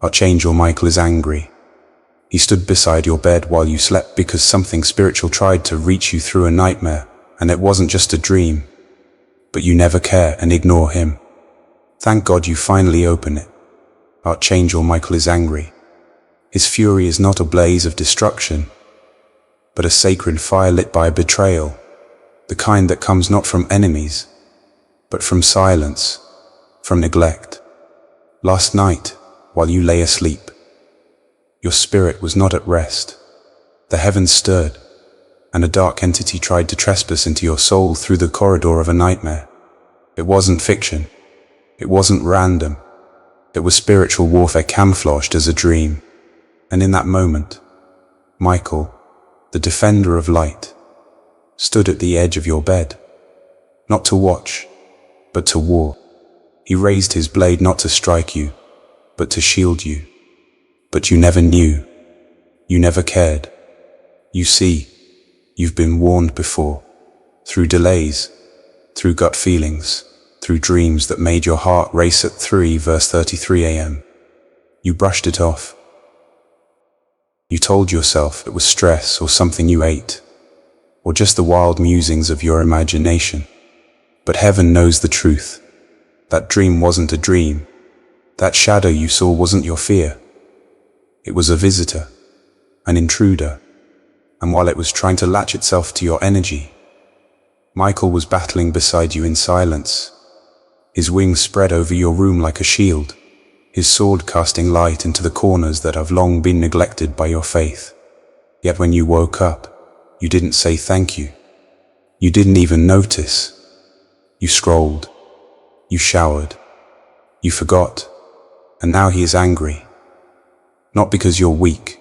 Archangel Michael is angry. He stood beside your bed while you slept because something spiritual tried to reach you through a nightmare, and it wasn't just a dream. But you never care and ignore him. Thank God you finally open it. Archangel Michael is angry. His fury is not a blaze of destruction, but a sacred fire lit by betrayal, the kind that comes not from enemies, but from silence, from neglect. Last night, while you lay asleep, your spirit was not at rest. The heavens stirred, and a dark entity tried to trespass into your soul through the corridor of a nightmare. It wasn't fiction. It wasn't random. It was spiritual warfare camouflaged as a dream. And in that moment, Michael, the defender of light, stood at the edge of your bed, not to watch, but to war. He raised his blade not to strike you, but to shield you. But you never knew. You never cared. You see, you've been warned before, through delays, through gut feelings, through dreams that made your heart race at 3:33 a.m. You brushed it off. You told yourself it was stress or something you ate, or just the wild musings of your imagination. But heaven knows the truth. That dream wasn't a dream. That shadow you saw wasn't your fear. It was a visitor, an intruder, and while it was trying to latch itself to your energy, Michael was battling beside you in silence, his wings spread over your room like a shield, his sword casting light into the corners that have long been neglected by your faith. Yet when you woke up, you didn't say thank you. You didn't even notice. You scrolled. You showered. You forgot. And now he is angry. Not because you're weak,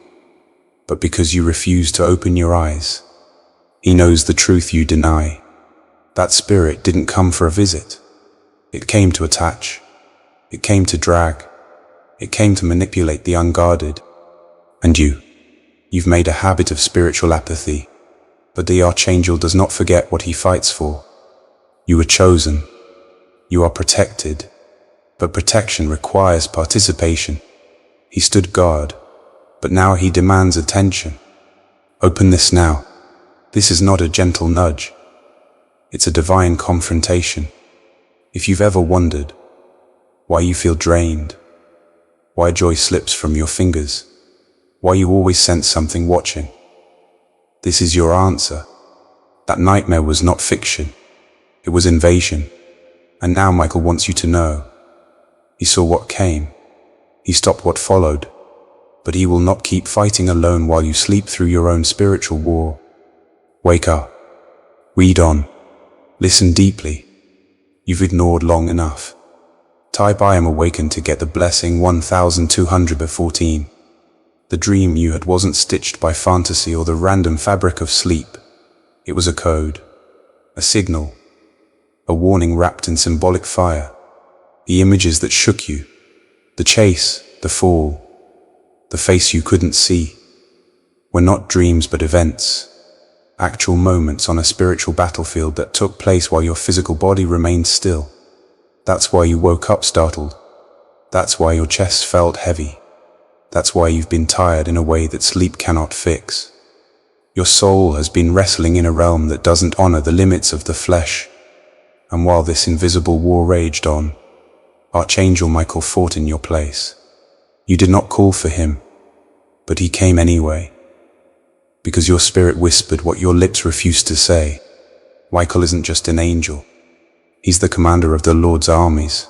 but because you refuse to open your eyes. He knows the truth you deny. That spirit didn't come for a visit. It came to attach. It came to drag. It came to manipulate the unguarded. And you've made a habit of spiritual apathy. But the Archangel does not forget what he fights for. You were chosen. You are protected. But protection requires participation. He stood guard, but now he demands attention. Open this now. This is not a gentle nudge. It's a divine confrontation. If you've ever wondered why you feel drained, why joy slips from your fingers, why you always sense something watching, this is your answer. That nightmare was not fiction. It was invasion. And now Michael wants you to know. He saw what came. He stopped what followed. But he will not keep fighting alone while you sleep through your own spiritual war. Wake up. Read on. Listen deeply. You've ignored long enough. Type I am awakened to get the blessing 1214. The dream you had wasn't stitched by fantasy or the random fabric of sleep. It was a code, a signal, a warning wrapped in symbolic fire. The images that shook you, the chase, the fall, the face you couldn't see, were not dreams but events, actual moments on a spiritual battlefield that took place while your physical body remained still. That's why you woke up startled. That's why your chest felt heavy. That's why you've been tired in a way that sleep cannot fix. Your soul has been wrestling in a realm that doesn't honor the limits of the flesh. And while this invisible war raged on, Archangel Michael fought in your place. You did not call for him, but he came anyway. Because your spirit whispered what your lips refused to say. Michael isn't just an angel. He's the commander of the Lord's armies,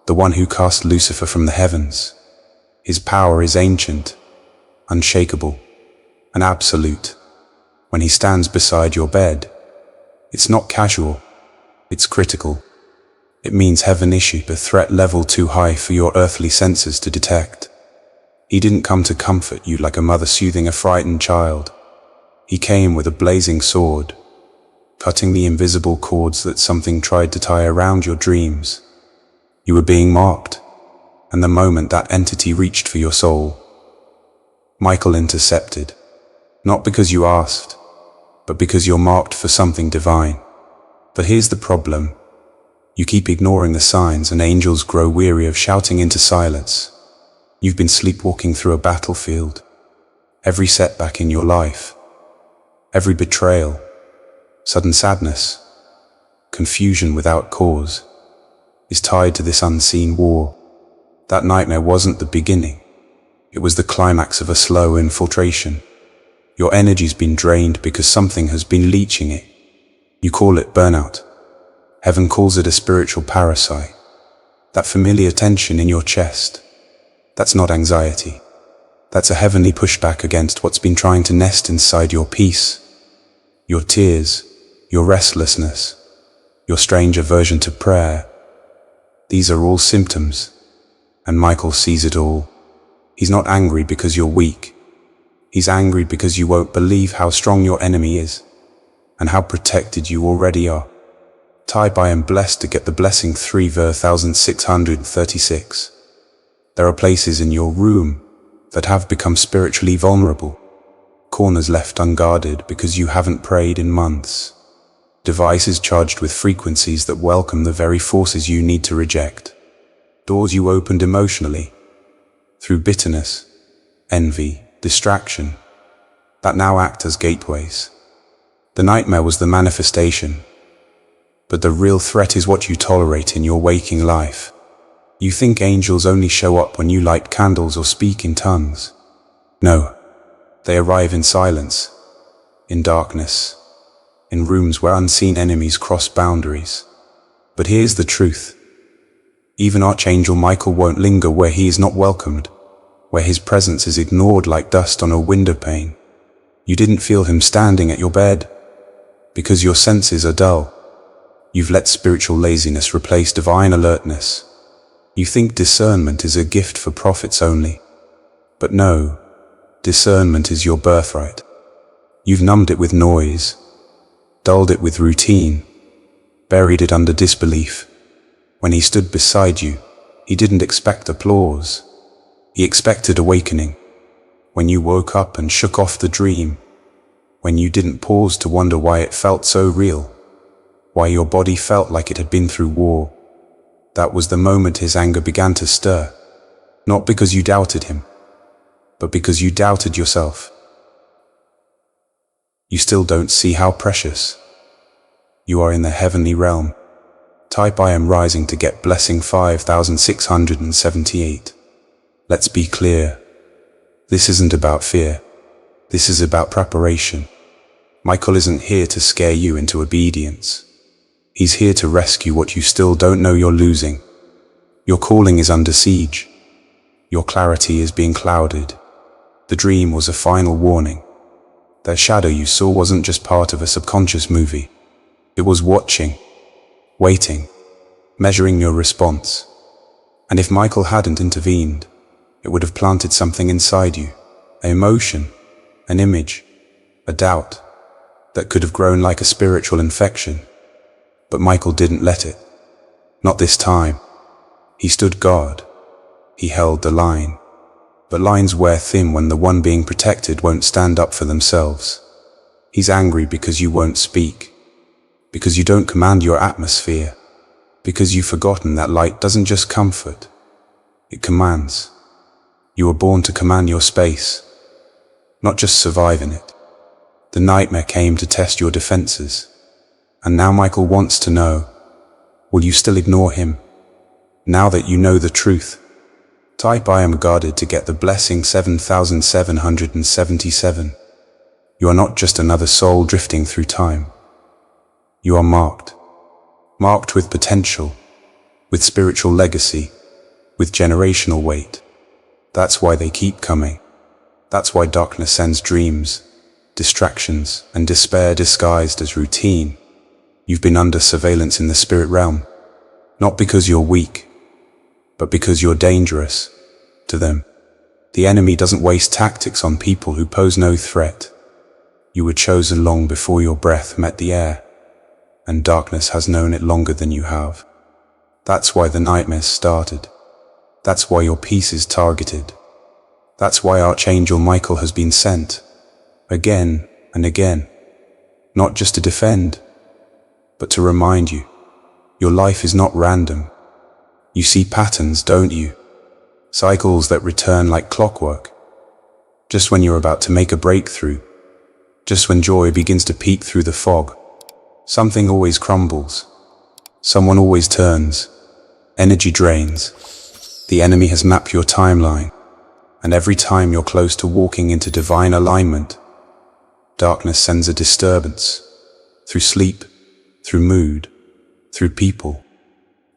the one who cast Lucifer from the heavens. His power is ancient, unshakable, and absolute. When he stands beside your bed, it's not casual, it's critical. It means heaven issued a threat level too high for your earthly senses to detect. He didn't come to comfort you like a mother soothing a frightened child. He came with a blazing sword, cutting the invisible cords that something tried to tie around your dreams. You were being marked, and the moment that entity reached for your soul, Michael intercepted, not because you asked, but because you're marked for something divine. But here's the problem. You keep ignoring the signs and angels grow weary of shouting into silence. You've been sleepwalking through a battlefield. Every setback in your life, every betrayal, sudden sadness, confusion without cause, is tied to this unseen war. That nightmare wasn't the beginning. It was the climax of a slow infiltration. Your energy's been drained because something has been leeching it. You call it burnout. Heaven calls it a spiritual parasite. That familiar tension in your chest, that's not anxiety. That's a heavenly pushback against what's been trying to nest inside your peace. Your tears, your restlessness, your strange aversion to prayer. These are all symptoms, and Michael sees it all. He's not angry because you're weak. He's angry because you won't believe how strong your enemy is, and how protected you already are. Tied by and blessed to get the blessing 3 verse 1636. There are places in your room that have become spiritually vulnerable. Corners left unguarded because you haven't prayed in months. Devices charged with frequencies that welcome the very forces you need to reject. Doors you opened emotionally, through bitterness, envy, distraction, that now act as gateways. The nightmare was the manifestation, but the real threat is what you tolerate in your waking life. You think angels only show up when you light candles or speak in tongues. No, they arrive in silence, in darkness, in rooms where unseen enemies cross boundaries. But here's the truth. Even Archangel Michael won't linger where he is not welcomed, where his presence is ignored like dust on a window pane. You didn't feel him standing at your bed, because your senses are dull. You've let spiritual laziness replace divine alertness. You think discernment is a gift for prophets only. But no, discernment is your birthright. You've numbed it with noise, dulled it with routine, buried it under disbelief. When he stood beside you, he didn't expect applause. He expected awakening. When you woke up and shook off the dream, when you didn't pause to wonder why it felt so real, why your body felt like it had been through war, that was the moment his anger began to stir. Not because you doubted him, but because you doubted yourself. You still don't see how precious you are in the heavenly realm. Type I am rising to get blessing 5678. Let's be clear. This isn't about fear. This is about preparation. Michael isn't here to scare you into obedience. He's here to rescue what you still don't know you're losing. Your calling is under siege. Your clarity is being clouded. The dream was a final warning. That shadow you saw wasn't just part of a subconscious movie. It was watching, waiting, measuring your response. And if Michael hadn't intervened, it would have planted something inside you, an emotion, an image, a doubt, that could have grown like a spiritual infection. But Michael didn't let it. Not this time. He stood guard. He held the line. But lines wear thin when the one being protected won't stand up for themselves. He's angry because you won't speak, because you don't command your atmosphere, because you've forgotten that light doesn't just comfort, it commands. You were born to command your space, not just survive in it. The nightmare came to test your defenses. And now Michael wants to know, will you still ignore him? Now that you know the truth. Type I am guarded to get the blessing 7777. You are not just another soul drifting through time. You are marked. Marked with potential, with spiritual legacy, with generational weight. That's why they keep coming. That's why darkness sends dreams, distractions, and despair disguised as routine. You've been under surveillance in the spirit realm, not because you're weak, but because you're dangerous to them. The enemy doesn't waste tactics on people who pose no threat. You were chosen long before your breath met the air, and darkness has known it longer than you have. That's why the nightmares started. That's why your peace is targeted. That's why Archangel Michael has been sent, again and again, not just to defend, but to remind you, your life is not random. You see patterns, don't you? cycles that return like clockwork. Just when you're about to make a breakthrough, just when joy begins to peek through the fog, something always crumbles. Someone always turns. Energy drains. The enemy has mapped your timeline, and every time you're close to walking into divine alignment, darkness sends a disturbance. Through sleep, through mood, through people.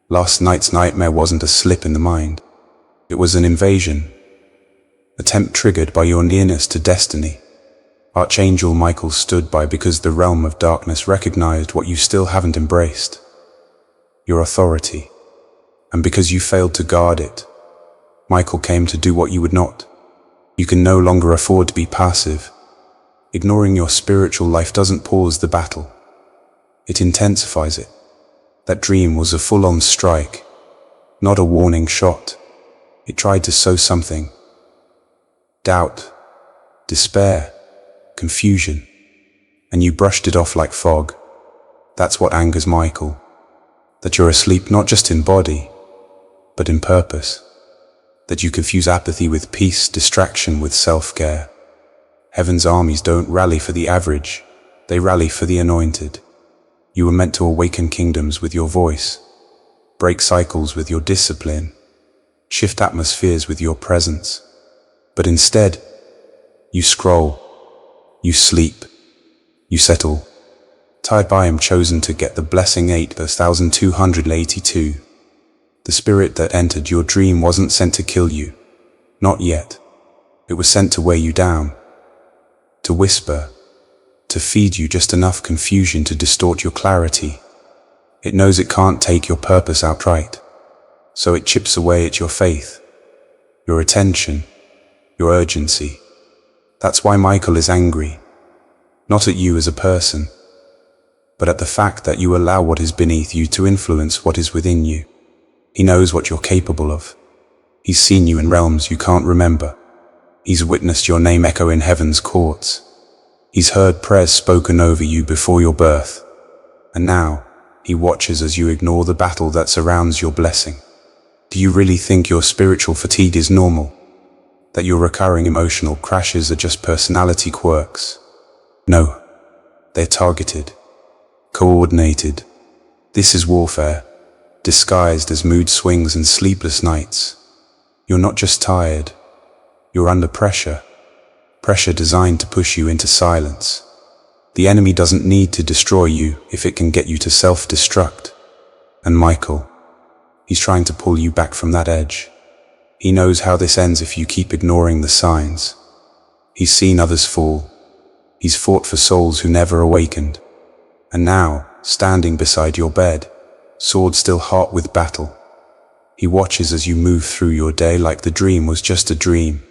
Last night's nightmare wasn't a slip in the mind. It was an invasion. Attempt triggered by your nearness to destiny. Archangel Michael stood by because the realm of darkness recognized what you still haven't embraced. Your authority. And because you failed to guard it, Michael came to do what you would not. You can no longer afford to be passive. Ignoring your spiritual life doesn't pause the battle. It intensifies it. That dream was a full-on strike, not a warning shot. It tried to sow something. Doubt, despair, confusion, and you brushed it off like fog. That's what angers Michael. That you're asleep not just in body, but in purpose. That you confuse apathy with peace, distraction with self-care. Heaven's armies don't rally for the average, they rally for the anointed. You were meant to awaken kingdoms with your voice, break cycles with your discipline, shift atmospheres with your presence. But instead, you scroll, you sleep, you settle. Tied by am chosen to get the blessing 8 verse 1282. The spirit that entered your dream wasn't sent to kill you. Not yet. It was sent to weigh you down. To whisper. To feed you just enough confusion to distort your clarity. It knows it can't take your purpose outright. So it chips away at your faith. Your attention. Your urgency. That's why Michael is angry. Not at you as a person, but at the fact that you allow what is beneath you to influence what is within you. He knows what you're capable of. He's seen you in realms you can't remember. He's witnessed your name echo in heaven's courts. He's heard prayers spoken over you before your birth. And now, he watches as you ignore the battle that surrounds your blessing. Do you really think your spiritual fatigue is normal? That your recurring emotional crashes are just personality quirks? No. They're targeted. Coordinated. This is warfare, disguised as mood swings and sleepless nights. You're not just tired, you're under pressure. Pressure designed to push you into silence. The enemy doesn't need to destroy you if it can get you to self-destruct. And Michael, he's trying to pull you back from that edge. He knows how this ends if you keep ignoring the signs. He's seen others fall. He's fought for souls who never awakened. And now, standing beside your bed, sword still hot with battle, he watches as you move through your day like the dream was just a dream.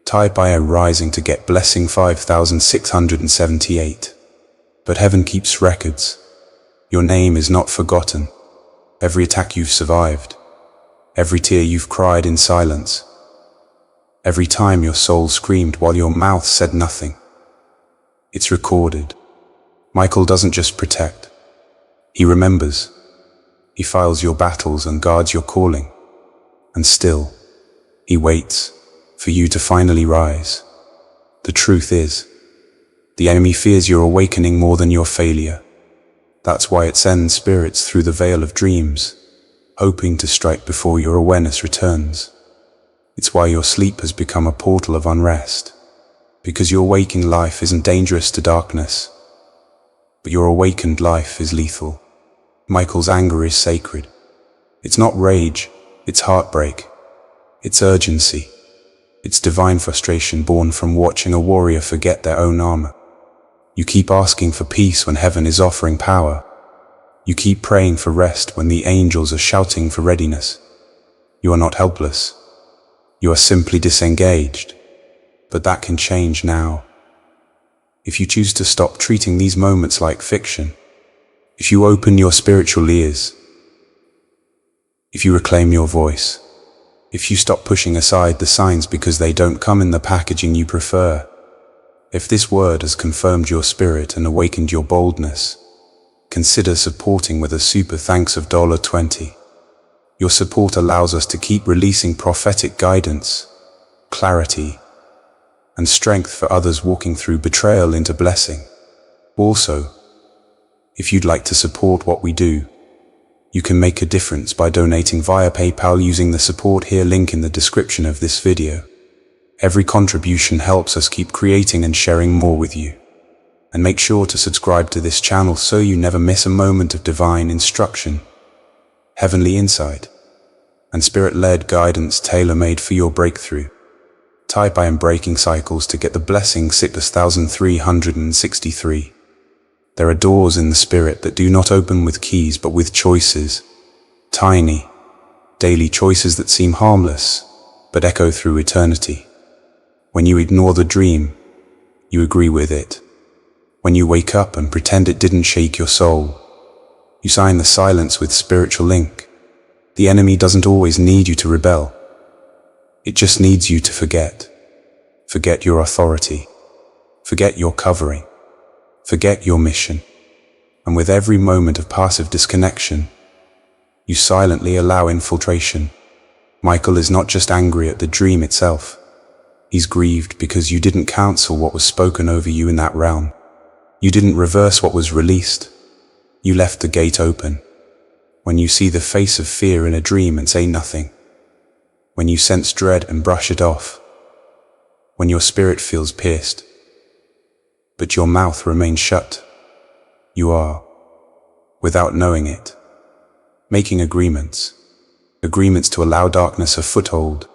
Tied by a rising to get blessing 5678. But heaven keeps records. Your name is not forgotten. Every attack you've survived. Every tear you've cried in silence. Every time your soul screamed while your mouth said nothing. It's recorded. Michael doesn't just protect. He remembers. He files your battles and guards your calling. And still, he waits for you to finally rise. The truth is, the enemy fears your awakening more than your failure. That's why it sends spirits through the veil of dreams, hoping to strike before your awareness returns. It's why your sleep has become a portal of unrest. Because your waking life isn't dangerous to darkness, but your awakened life is lethal. Michael's anger is sacred. It's not rage, it's heartbreak. It's urgency. It's divine frustration born from watching a warrior forget their own armor. You keep asking for peace when heaven is offering power. You keep praying for rest when the angels are shouting for readiness. You are not helpless. You are simply disengaged. But that can change now. If you choose to stop treating these moments like fiction, if you open your spiritual ears, if you reclaim your voice, if you stop pushing aside the signs because they don't come in the packaging you prefer, if this word has confirmed your spirit and awakened your boldness, consider supporting with a super thanks of $20. Your support allows us to keep releasing prophetic guidance, clarity, and strength for others walking through betrayal into blessing. Also, if you'd like to support what we do, you can make a difference by donating via PayPal using the support here link in the description of this video. Every contribution helps us keep creating and sharing more with you. And make sure to subscribe to this channel so you never miss a moment of divine instruction, heavenly insight, and spirit-led guidance tailor-made for your breakthrough. Type I am breaking cycles to get the blessing 6363. There are doors in the spirit that do not open with keys but with choices. Tiny, daily choices that seem harmless, but echo through eternity. When you ignore the dream, you agree with it. When you wake up and pretend it didn't shake your soul, you sign the silence with spiritual ink. The enemy doesn't always need you to rebel. It just needs you to forget. Forget your authority. Forget your covering. Forget your mission. And with every moment of passive disconnection, you silently allow infiltration. Michael is not just angry at the dream itself. He's grieved because you didn't cancel what was spoken over you in that realm. You didn't reverse what was released. You left the gate open. When you see the face of fear in a dream and say nothing. When you sense dread and brush it off. When your spirit feels pierced, but your mouth remains shut, you are, without knowing it, making agreements to allow darkness a foothold,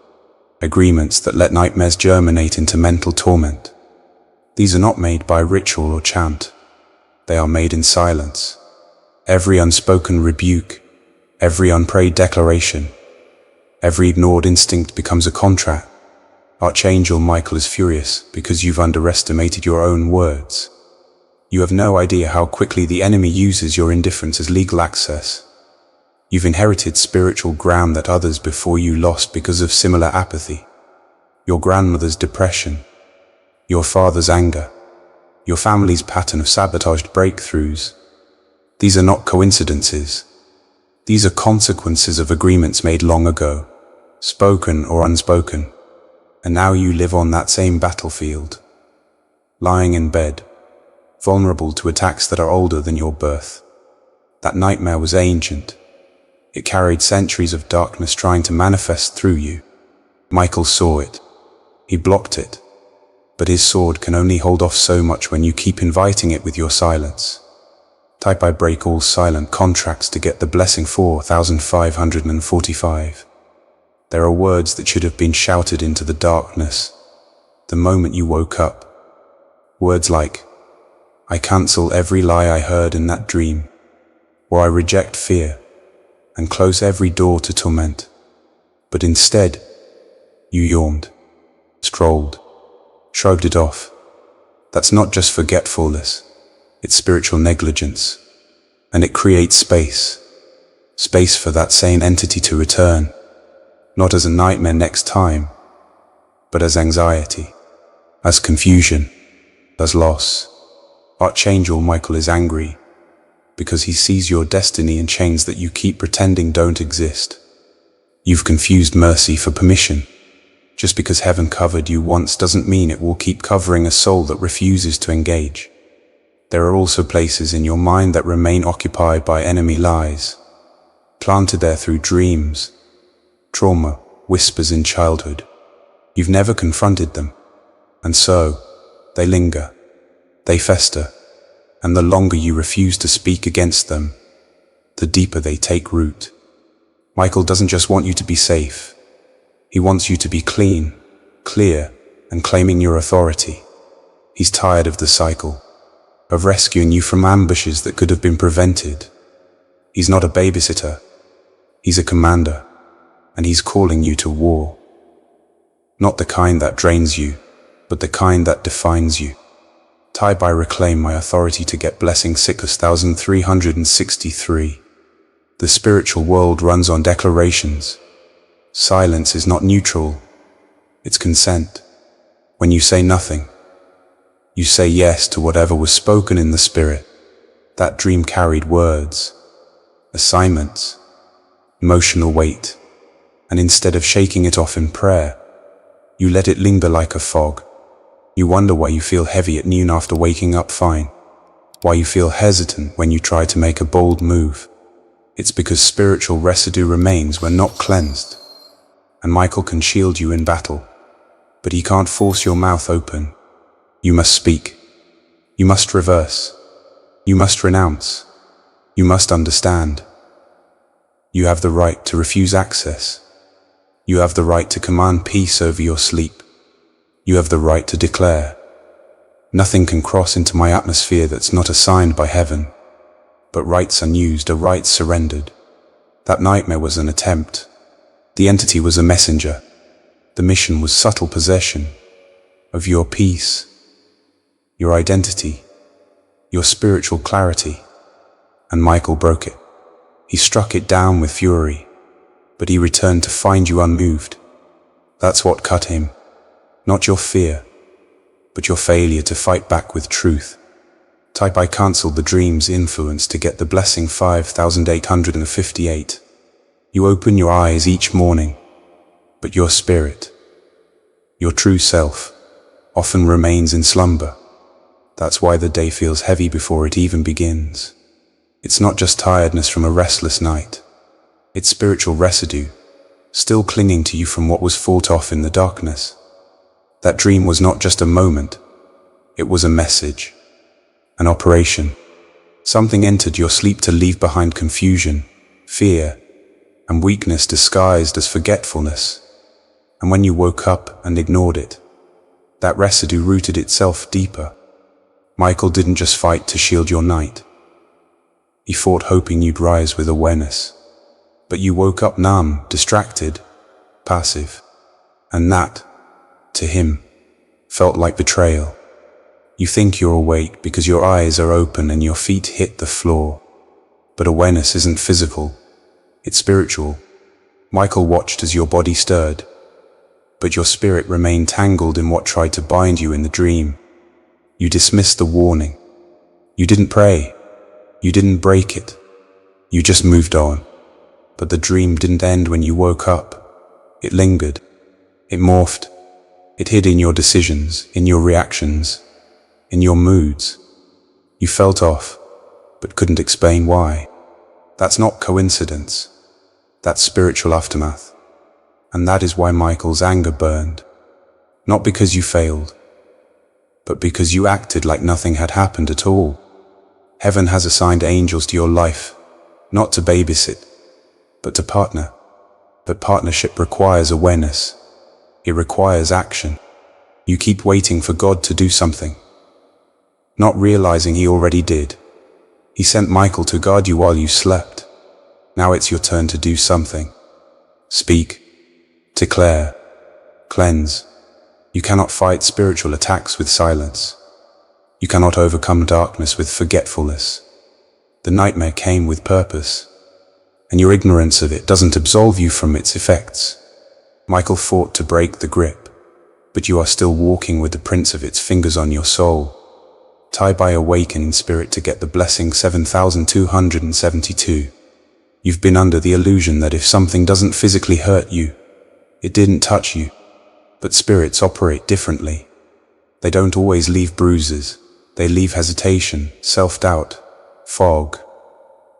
agreements that let nightmares germinate into mental torment. These are not made by ritual or chant. They are made in silence. Every unspoken rebuke, every unprayed declaration, every ignored instinct becomes a contract. Archangel Michael is furious because you've underestimated your own words. You have no idea how quickly the enemy uses your indifference as legal access. You've inherited spiritual ground that others before you lost because of similar apathy. Your grandmother's depression, your father's anger, your family's pattern of sabotaged breakthroughs. These are not coincidences. These are consequences of agreements made long ago, spoken or unspoken. And now you live on that same battlefield, lying in bed, vulnerable to attacks that are older than your birth. That nightmare was ancient. It carried centuries of darkness trying to manifest through you. Michael saw it. He blocked it. But his sword can only hold off so much when you keep inviting it with your silence. Type I break all silent contracts to get the blessing 4545. There are words that should have been shouted into the darkness the moment you woke up. Words like, I cancel every lie I heard in that dream, or I reject fear and close every door to torment. But instead, you yawned, strolled, shrugged it off. That's not just forgetfulness, it's spiritual negligence. And it creates space for that same entity to return. Not as a nightmare next time, but as anxiety, as confusion, as loss. Archangel Michael is angry because he sees your destiny in chains that you keep pretending don't exist. You've confused mercy for permission. Just because heaven covered you once doesn't mean it will keep covering a soul that refuses to engage. There are also places in your mind that remain occupied by enemy lies, planted there through dreams, trauma, whispers in childhood. You've never confronted them, and so they linger, they fester, and the longer you refuse to speak against them, the deeper they take root. Michael doesn't just want you to be safe. He wants you to be clean, clear, and claiming your authority. He's tired of the cycle, of rescuing you from ambushes that could have been prevented. He's not a babysitter. He's a commander. And he's calling you to war. Not the kind that drains you, but the kind that defines you. Type I reclaim my authority to get blessing 6363. The spiritual world runs on declarations. Silence is not neutral, it's consent. When you say nothing, you say yes to whatever was spoken in the spirit. That dream carried words, assignments, emotional weight, and instead of shaking it off in prayer, you let it linger like a fog. You wonder why you feel heavy at noon after waking up fine, why you feel hesitant when you try to make a bold move. It's because spiritual residue remains when not cleansed. And Michael can shield you in battle, but he can't force your mouth open. You must speak. You must reverse. You must renounce. You must understand. You have the right to refuse access. You have the right to command peace over your sleep. You have the right to declare, nothing can cross into my atmosphere that's not assigned by heaven. But rights unused are rights surrendered. That nightmare was an attempt. The entity was a messenger. The mission was subtle possession of your peace, your identity, your spiritual clarity. And Michael broke it. He struck it down with fury, but he returned to find you unmoved. That's what cut him. Not your fear, but your failure to fight back with truth. Type I cancelled the dream's influence to get the blessing 5858. You open your eyes each morning, but your spirit, your true self, often remains in slumber. That's why the day feels heavy before it even begins. It's not just tiredness from a restless night. It's spiritual residue, still clinging to you from what was fought off in the darkness. That dream was not just a moment. It was a message, an operation. Something entered your sleep to leave behind confusion, fear, and weakness disguised as forgetfulness. And when you woke up and ignored it, that residue rooted itself deeper. Michael didn't just fight to shield your night. He fought hoping you'd rise with awareness. But you woke up numb, distracted, passive. And that, to him, felt like betrayal. You think you're awake because your eyes are open and your feet hit the floor. But awareness isn't physical, it's spiritual. Michael watched as your body stirred, but your spirit remained tangled in what tried to bind you in the dream. You dismissed the warning. You didn't pray. You didn't break it. You just moved on. But the dream didn't end when you woke up. It lingered. It morphed. It hid in your decisions, in your reactions, in your moods. You felt off, but couldn't explain why. That's not coincidence. That's spiritual aftermath. And that is why Michael's anger burned. Not because you failed, but because you acted like nothing had happened at all. Heaven has assigned angels to your life, not to babysit, but to partner. But partnership requires awareness. It requires action. You keep waiting for God to do something, not realizing He already did. He sent Michael to guard you while you slept. Now it's your turn to do something. Speak, declare, cleanse. You cannot fight spiritual attacks with silence. You cannot overcome darkness with forgetfulness. The nightmare came with purpose, and your ignorance of it doesn't absolve you from its effects. Michael fought to break the grip, but you are still walking with the prints of its fingers on your soul. Tie by awakening spirit to get the blessing 7272. You've been under the illusion that if something doesn't physically hurt you, it didn't touch you. But spirits operate differently. They don't always leave bruises. They leave hesitation, self-doubt, fog,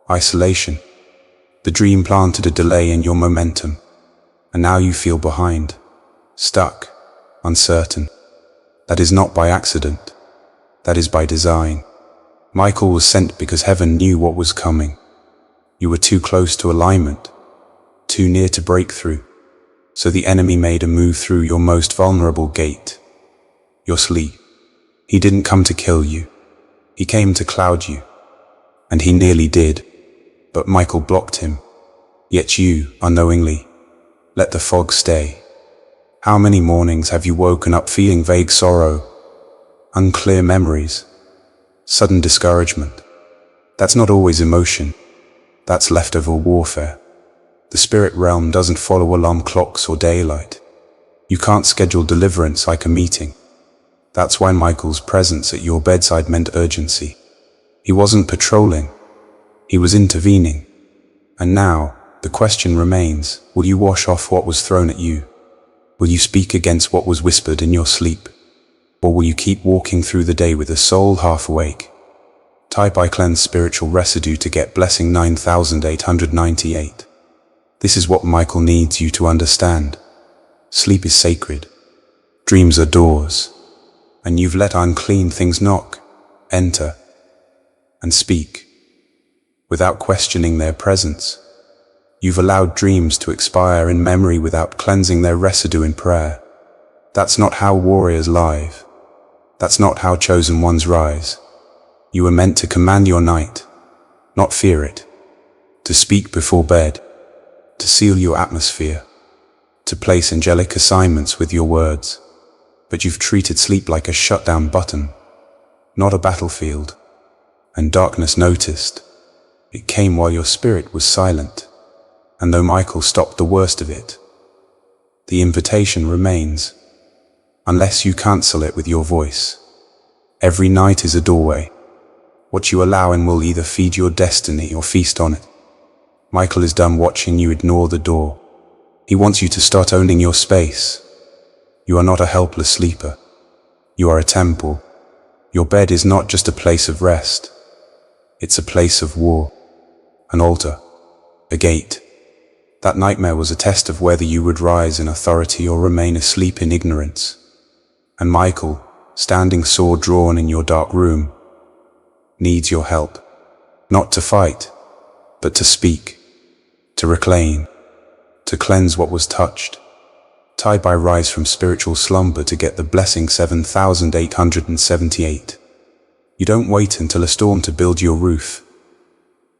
isolation. The dream planted a delay in your momentum, and now you feel behind, stuck, uncertain. That is not by accident. That is by design. Michael was sent because heaven knew what was coming. You were too close to alignment, too near to breakthrough. So the enemy made a move through your most vulnerable gate, your sleep. He didn't come to kill you. He came to cloud you. And he nearly did. But Michael blocked him. Yet you, unknowingly, let the fog stay. How many mornings have you woken up feeling vague sorrow, unclear memories, sudden discouragement? That's not always emotion. That's leftover warfare. The spirit realm doesn't follow alarm clocks or daylight. You can't schedule deliverance like a meeting. That's why Michael's presence at your bedside meant urgency. He wasn't patrolling. He was intervening. And now, The question remains, will you wash off what was thrown at you? Will you speak against what was whispered in your sleep? Or will you keep walking through the day with a soul half awake? Type I cleanse spiritual residue to get blessing 9898. This is what Michael needs you to understand. Sleep is sacred. Dreams are doors. And you've let unclean things knock, enter, and speak. Without questioning their presence. You've allowed dreams to expire in memory without cleansing their residue in prayer. That's not how warriors live. That's not how chosen ones rise. You were meant to command your night, not fear it. To speak before bed, to seal your atmosphere, to place angelic assignments with your words. But you've treated sleep like a shutdown button, not a battlefield. And darkness noticed. It came while your spirit was silent. And though Michael stopped the worst of it, the invitation remains, unless you cancel it with your voice. Every night is a doorway. What you allow in will either feed your destiny or feast on it. Michael is done watching you ignore the door. He wants you to start owning your space. You are not a helpless sleeper. You are a temple. Your bed is not just a place of rest. It's a place of war, an altar, a gate. That nightmare was a test of whether you would rise in authority or remain asleep in ignorance. And Michael, standing sword drawn in your dark room, needs your help, not to fight, but to speak, to reclaim, to cleanse what was touched. Type I rise from spiritual slumber to get the blessing 7878. You don't wait until a storm to build your roof,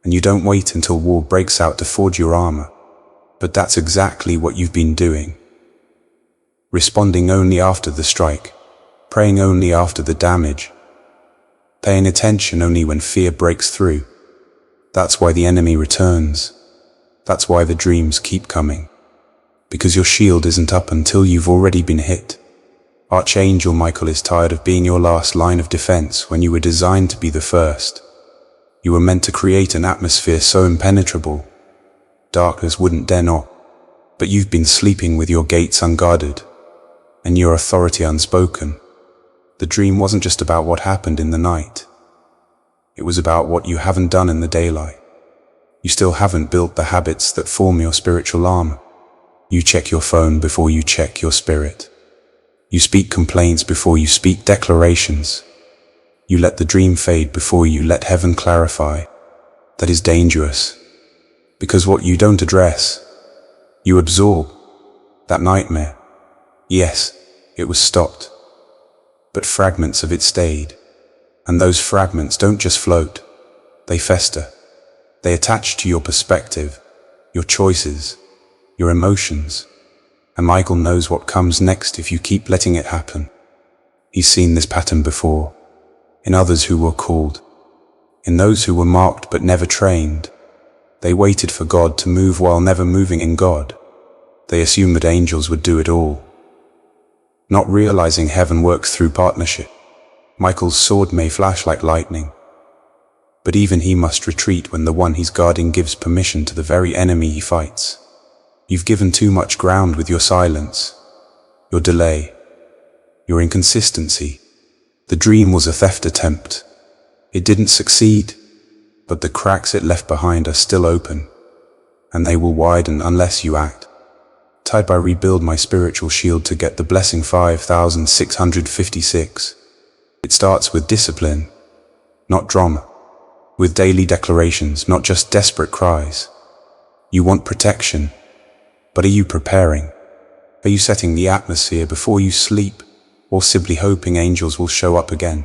and you don't wait until war breaks out to forge your armor. But that's exactly what you've been doing. Responding only after the strike, praying only after the damage, paying attention only when fear breaks through. That's why the enemy returns. That's why the dreams keep coming. Because your shield isn't up until you've already been hit. Archangel Michael is tired of being your last line of defense when you were designed to be the first. You were meant to create an atmosphere so impenetrable, darkness wouldn't dare knock. But you've been sleeping with your gates unguarded, and your authority unspoken. The dream wasn't just about what happened in the night. It was about what you haven't done in the daylight. You still haven't built the habits that form your spiritual armor. You check your phone before you check your spirit. You speak complaints before you speak declarations. You let the dream fade before you let heaven clarify. That is dangerous. Because what you don't address, you absorb. That nightmare, yes, it was stopped. But fragments of it stayed. And those fragments don't just float, they fester. They attach to your perspective, your choices, your emotions. And Michael knows what comes next if you keep letting it happen. He's seen this pattern before, in others who were called, in those who were marked but never trained. They waited for God to move while never moving in God. They assumed that angels would do it all, not realizing heaven works through partnership. Michael's sword may flash like lightning, but even he must retreat when the one he's guarding gives permission to the very enemy he fights. You've given too much ground with your silence, your delay, your inconsistency. The dream was a theft attempt. It didn't succeed, but the cracks it left behind are still open, and they will widen unless you act. Type I rebuild my spiritual shield to get the blessing 5656. It starts with discipline, not drama. With daily declarations, not just desperate cries. You want protection, but are you preparing? Are you setting the atmosphere before you sleep, or simply hoping angels will show up again?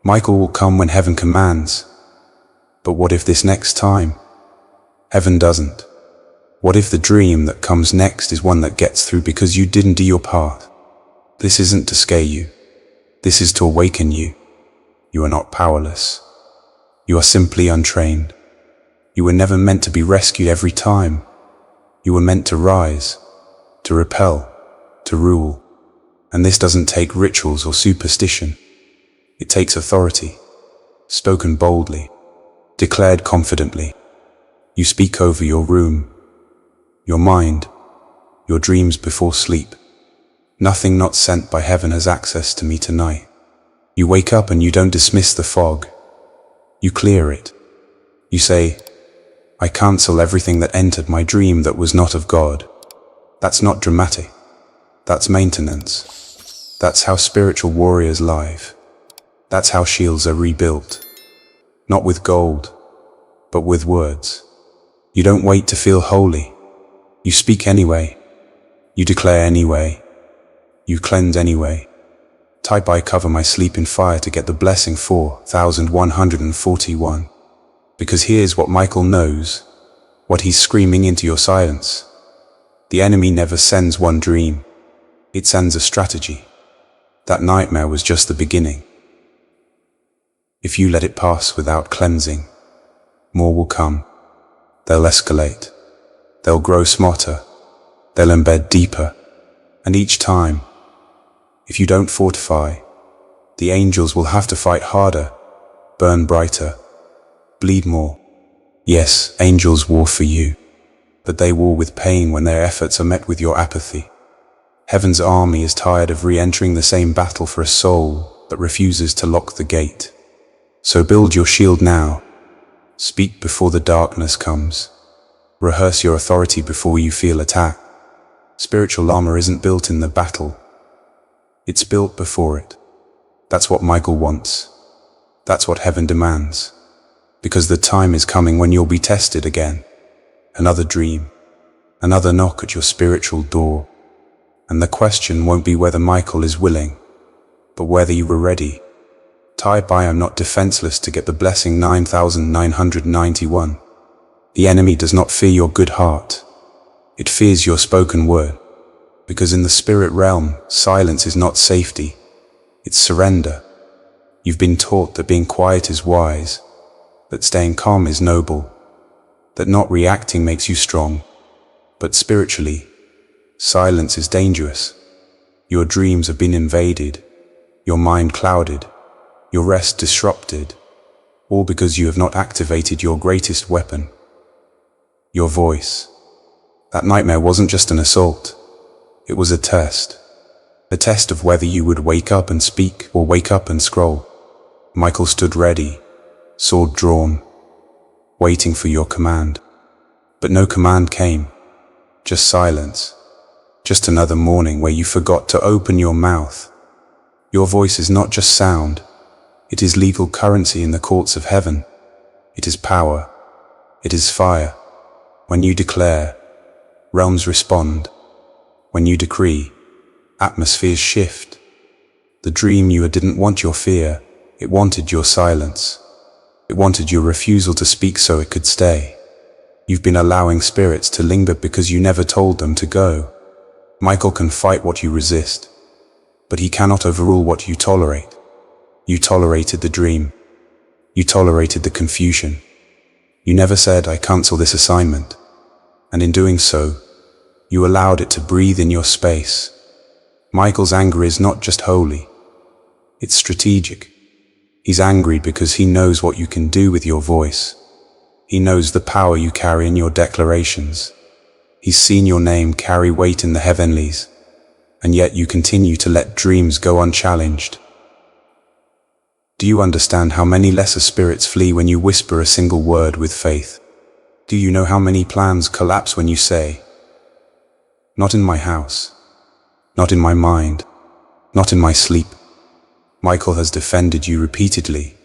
Michael will come when heaven commands. But what if this next time, heaven doesn't? What if the dream that comes next is one that gets through because you didn't do your part? This isn't to scare you. This is to awaken you. You are not powerless. You are simply untrained. You were never meant to be rescued every time. You were meant to rise, to repel, to rule. And this doesn't take rituals or superstition. It takes authority, spoken boldly, declared confidently. You speak over your room, your mind, your dreams before sleep. Nothing not sent by heaven has access to me tonight. You wake up and you don't dismiss the fog. You clear it. You say, I cancel everything that entered my dream that was not of God. That's not dramatic. That's maintenance. That's how spiritual warriors live. That's how shields are rebuilt. Not with gold, but with words. You don't wait to feel holy. You speak anyway. You declare anyway. You cleanse anyway. Type I cover my sleep in fire to get the blessing 4141. Because here's what Michael knows, what he's screaming into your silence. The enemy never sends one dream. It sends a strategy. That nightmare was just the beginning. If you let it pass without cleansing, more will come. They'll escalate. They'll grow smarter. They'll embed deeper. And each time, if you don't fortify, the angels will have to fight harder, burn brighter, bleed more. Yes, angels war for you, but they war with pain when their efforts are met with your apathy. Heaven's army is tired of re-entering the same battle for a soul that refuses to lock the gate. So build your shield now. Speak before the darkness comes. Rehearse your authority before you feel attack. Spiritual armor isn't built in the battle. It's built before it. That's what Michael wants. That's what heaven demands. Because the time is coming when you'll be tested again. Another dream. Another knock at your spiritual door. And the question won't be whether Michael is willing, but whether you were ready. Type I am not defenseless to get the blessing 9991. The enemy does not fear your good heart. It fears your spoken word. Because in the spirit realm, silence is not safety. It's surrender. You've been taught that being quiet is wise, that staying calm is noble, that not reacting makes you strong. But spiritually, silence is dangerous. Your dreams have been invaded, your mind clouded, your rest disrupted, all because you have not activated your greatest weapon, your voice. That nightmare wasn't just an assault. It was a test of whether you would wake up and speak or wake up and scroll. Michael stood ready, sword drawn, waiting for your command. But no command came, just silence, just another morning where you forgot to open your mouth. Your voice is not just sound, it is legal currency in the courts of heaven. It is power, it is fire. When you declare, realms respond. When you decree, atmospheres shift. The dream you didn't want your fear, it wanted your silence. It wanted your refusal to speak so it could stay. You've been allowing spirits to linger because you never told them to go. Michael can fight what you resist, but he cannot overrule what you tolerate. You tolerated the dream. You tolerated the confusion. You never said, I cancel this assignment. And in doing so, you allowed it to breathe in your space. Michael's anger is not just holy. It's strategic. He's angry because he knows what you can do with your voice. He knows the power you carry in your declarations. He's seen your name carry weight in the heavenlies, and yet you continue to let dreams go unchallenged. Do you understand how many lesser spirits flee when you whisper a single word with faith? Do you know how many plans collapse when you say, not in my house, not in my mind, not in my sleep? Michael has defended you repeatedly,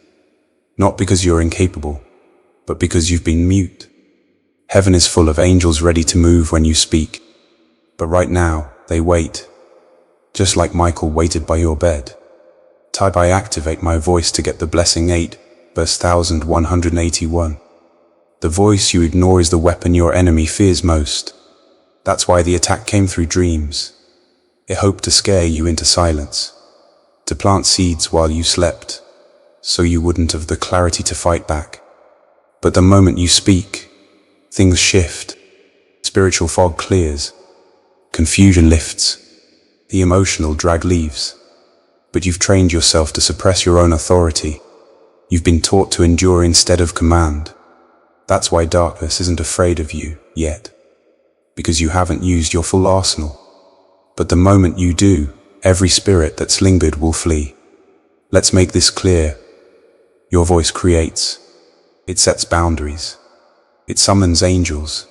not because you're incapable, but because you've been mute. Heaven is full of angels ready to move when you speak, but right now they wait, just like Michael waited by your bed. Type I activate my voice to get the blessing 8, verse 1181. The voice you ignore is the weapon your enemy fears most. That's why the attack came through dreams. It hoped to scare you into silence, to plant seeds while you slept, so you wouldn't have the clarity to fight back. But the moment you speak, things shift. Spiritual fog clears, confusion lifts, the emotional drag leaves. But you've trained yourself to suppress your own authority. You've been taught to endure instead of command. That's why darkness isn't afraid of you yet. because you haven't used your full arsenal. But the moment you do, every spirit that's lingered will flee. Let's make this clear. Your voice creates. It sets boundaries. It summons angels.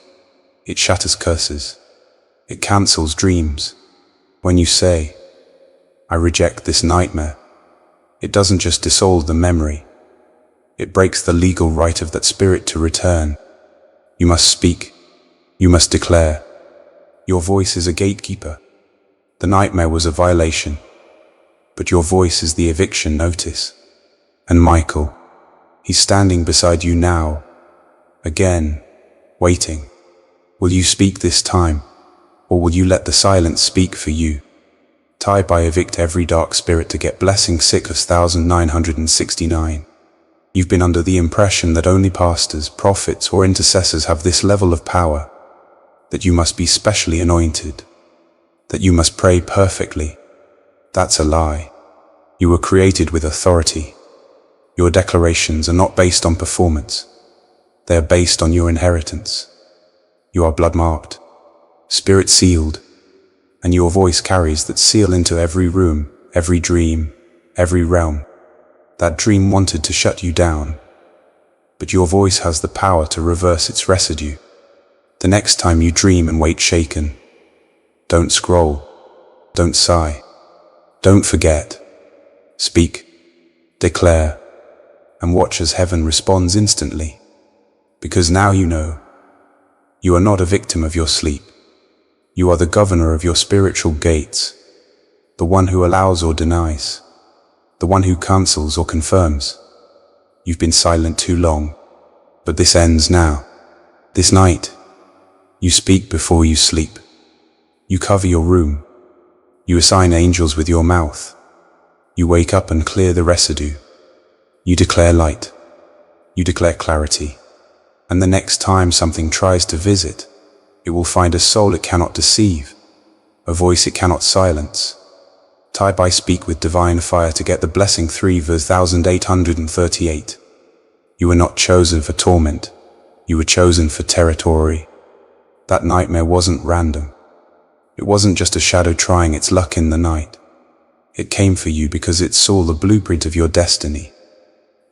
It shatters curses. It cancels dreams. When you say, "I reject this nightmare," it doesn't just dissolve the memory. It breaks the legal right of that spirit to return. You must speak. You must declare. Your voice is a gatekeeper. The nightmare was a violation, but your voice is the eviction notice. And Michael, he's standing beside you now, again, waiting. Will you speak this time, or will you let the silence speak for you? Tie by evict every dark spirit to get blessing 6,969. You've been under the impression that only pastors, prophets, or intercessors have this level of power, that you must be specially anointed, that you must pray perfectly. That's a lie. You were created with authority. Your declarations are not based on performance. They are based on your inheritance. You are blood-marked, spirit-sealed, and your voice carries that seal into every room, every dream, every realm. That dream wanted to shut you down, but your voice has the power to reverse its residue. The next time you dream and wake shaken, don't scroll, don't sigh, don't forget. Speak, declare, and watch as heaven responds instantly. Because now you know, you are not a victim of your sleep. You are the governor of your spiritual gates, the one who allows or denies, the one who cancels or confirms. You've been silent too long, but this ends now. This night, you speak before you sleep. You cover your room. You assign angels with your mouth. You wake up and clear the residue. You declare light. You declare clarity. And the next time something tries to visit, it will find a soul it cannot deceive, a voice it cannot silence. Tie by speak with divine fire to get the blessing 3,838. You were not chosen for torment. You were chosen for territory. That nightmare wasn't random. It wasn't just a shadow trying its luck in the night. It came for you because it saw the blueprint of your destiny.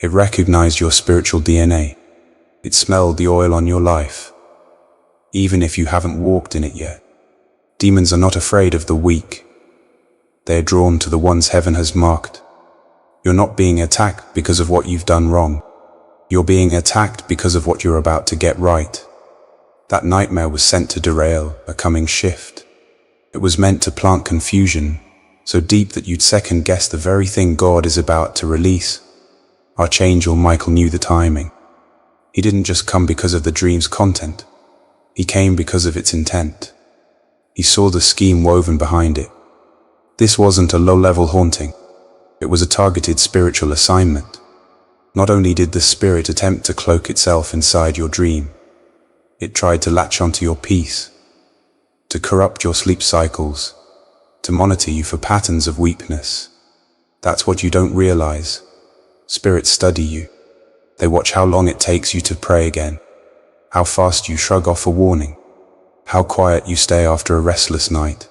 It recognized your spiritual DNA. It smelled the oil on your life, even if you haven't walked in it yet. Demons are not afraid of the weak. They are drawn to the ones heaven has marked. You're not being attacked because of what you've done wrong. You're being attacked because of what you're about to get right. That nightmare was sent to derail a coming shift. It was meant to plant confusion, so deep that you'd second-guess the very thing God is about to release. Archangel Michael knew the timing. He didn't just come because of the dream's content. He came because of its intent. He saw the scheme woven behind it. This wasn't a low-level haunting. It was a targeted spiritual assignment. Not only did the spirit attempt to cloak itself inside your dream, it tried to latch onto your peace, to corrupt your sleep cycles, to monitor you for patterns of weakness. That's what you don't realize. Spirits study you. They watch how long it takes you to pray again, how fast you shrug off a warning, how quiet you stay after a restless night.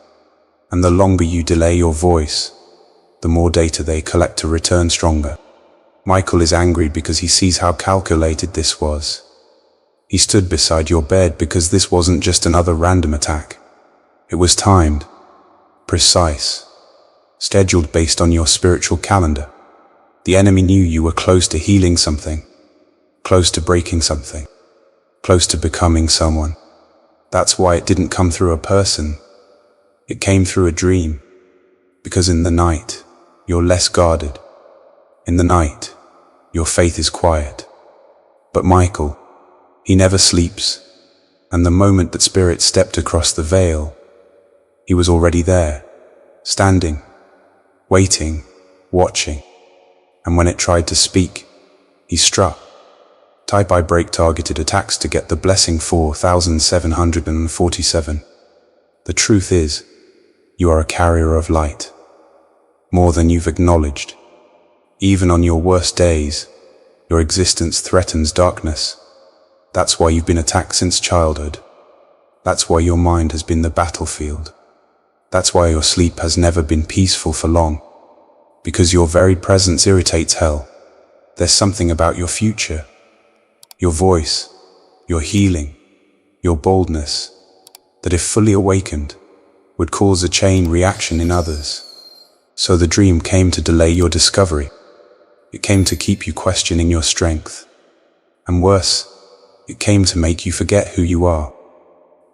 And the longer you delay your voice, the more data they collect to return stronger. Michael is angry because he sees how calculated this was. He stood beside your bed because this wasn't just another random attack. It was timed, precise, scheduled based on your spiritual calendar. The enemy knew you were close to healing something, close to breaking something, close to becoming someone. That's why it didn't come through a person. It came through a dream. Because in the night, you're less guarded. In the night, your faith is quiet. But Michael, he never sleeps. And the moment that spirit stepped across the veil, he was already there, standing, waiting, watching. And when it tried to speak, he struck. Type I break targeted attacks to get the blessing 4,747. The truth is, you are a carrier of light, more than you've acknowledged. Even on your worst days, your existence threatens darkness. That's why you've been attacked since childhood. That's why your mind has been the battlefield. That's why your sleep has never been peaceful for long. Because your very presence irritates hell. There's something about your future, your voice, your healing, your boldness, that if fully awakened, would cause a chain reaction in others. So the dream came to delay your discovery. It came to keep you questioning your strength. And worse, it came to make you forget who you are.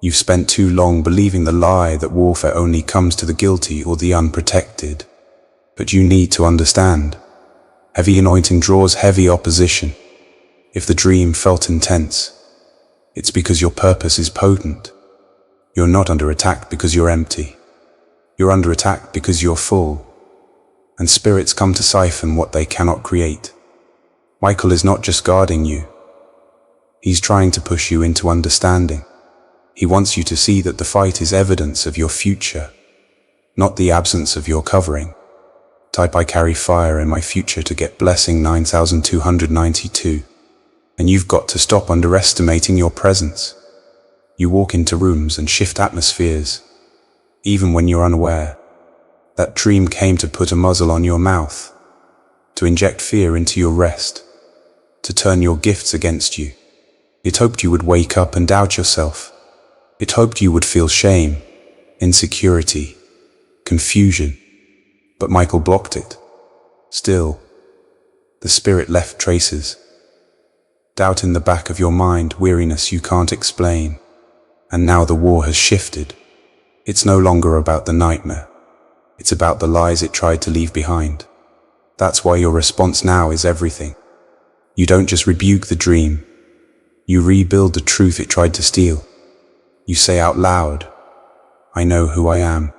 You've spent too long believing the lie that warfare only comes to the guilty or the unprotected. But you need to understand. Heavy anointing draws heavy opposition. If the dream felt intense, it's because your purpose is potent. You're not under attack because you're empty. You're under attack because you're full. And spirits come to siphon what they cannot create. Michael is not just guarding you. He's trying to push you into understanding. He wants you to see that the fight is evidence of your future, not the absence of your covering. Type "I carry fire in my future" to get blessing 9292. And you've got to stop underestimating your presence. You walk into rooms and shift atmospheres, even when you're unaware. That dream came to put a muzzle on your mouth, to inject fear into your rest, to turn your gifts against you. It hoped you would wake up and doubt yourself. It hoped you would feel shame, insecurity, confusion. But Michael blocked it. Still, the spirit left traces. Doubt in the back of your mind, weariness you can't explain. And now the war has shifted. It's no longer about the nightmare. It's about the lies it tried to leave behind. That's why your response now is everything. You don't just rebuke the dream. You rebuild the truth it tried to steal. You say out loud, "I know who I am.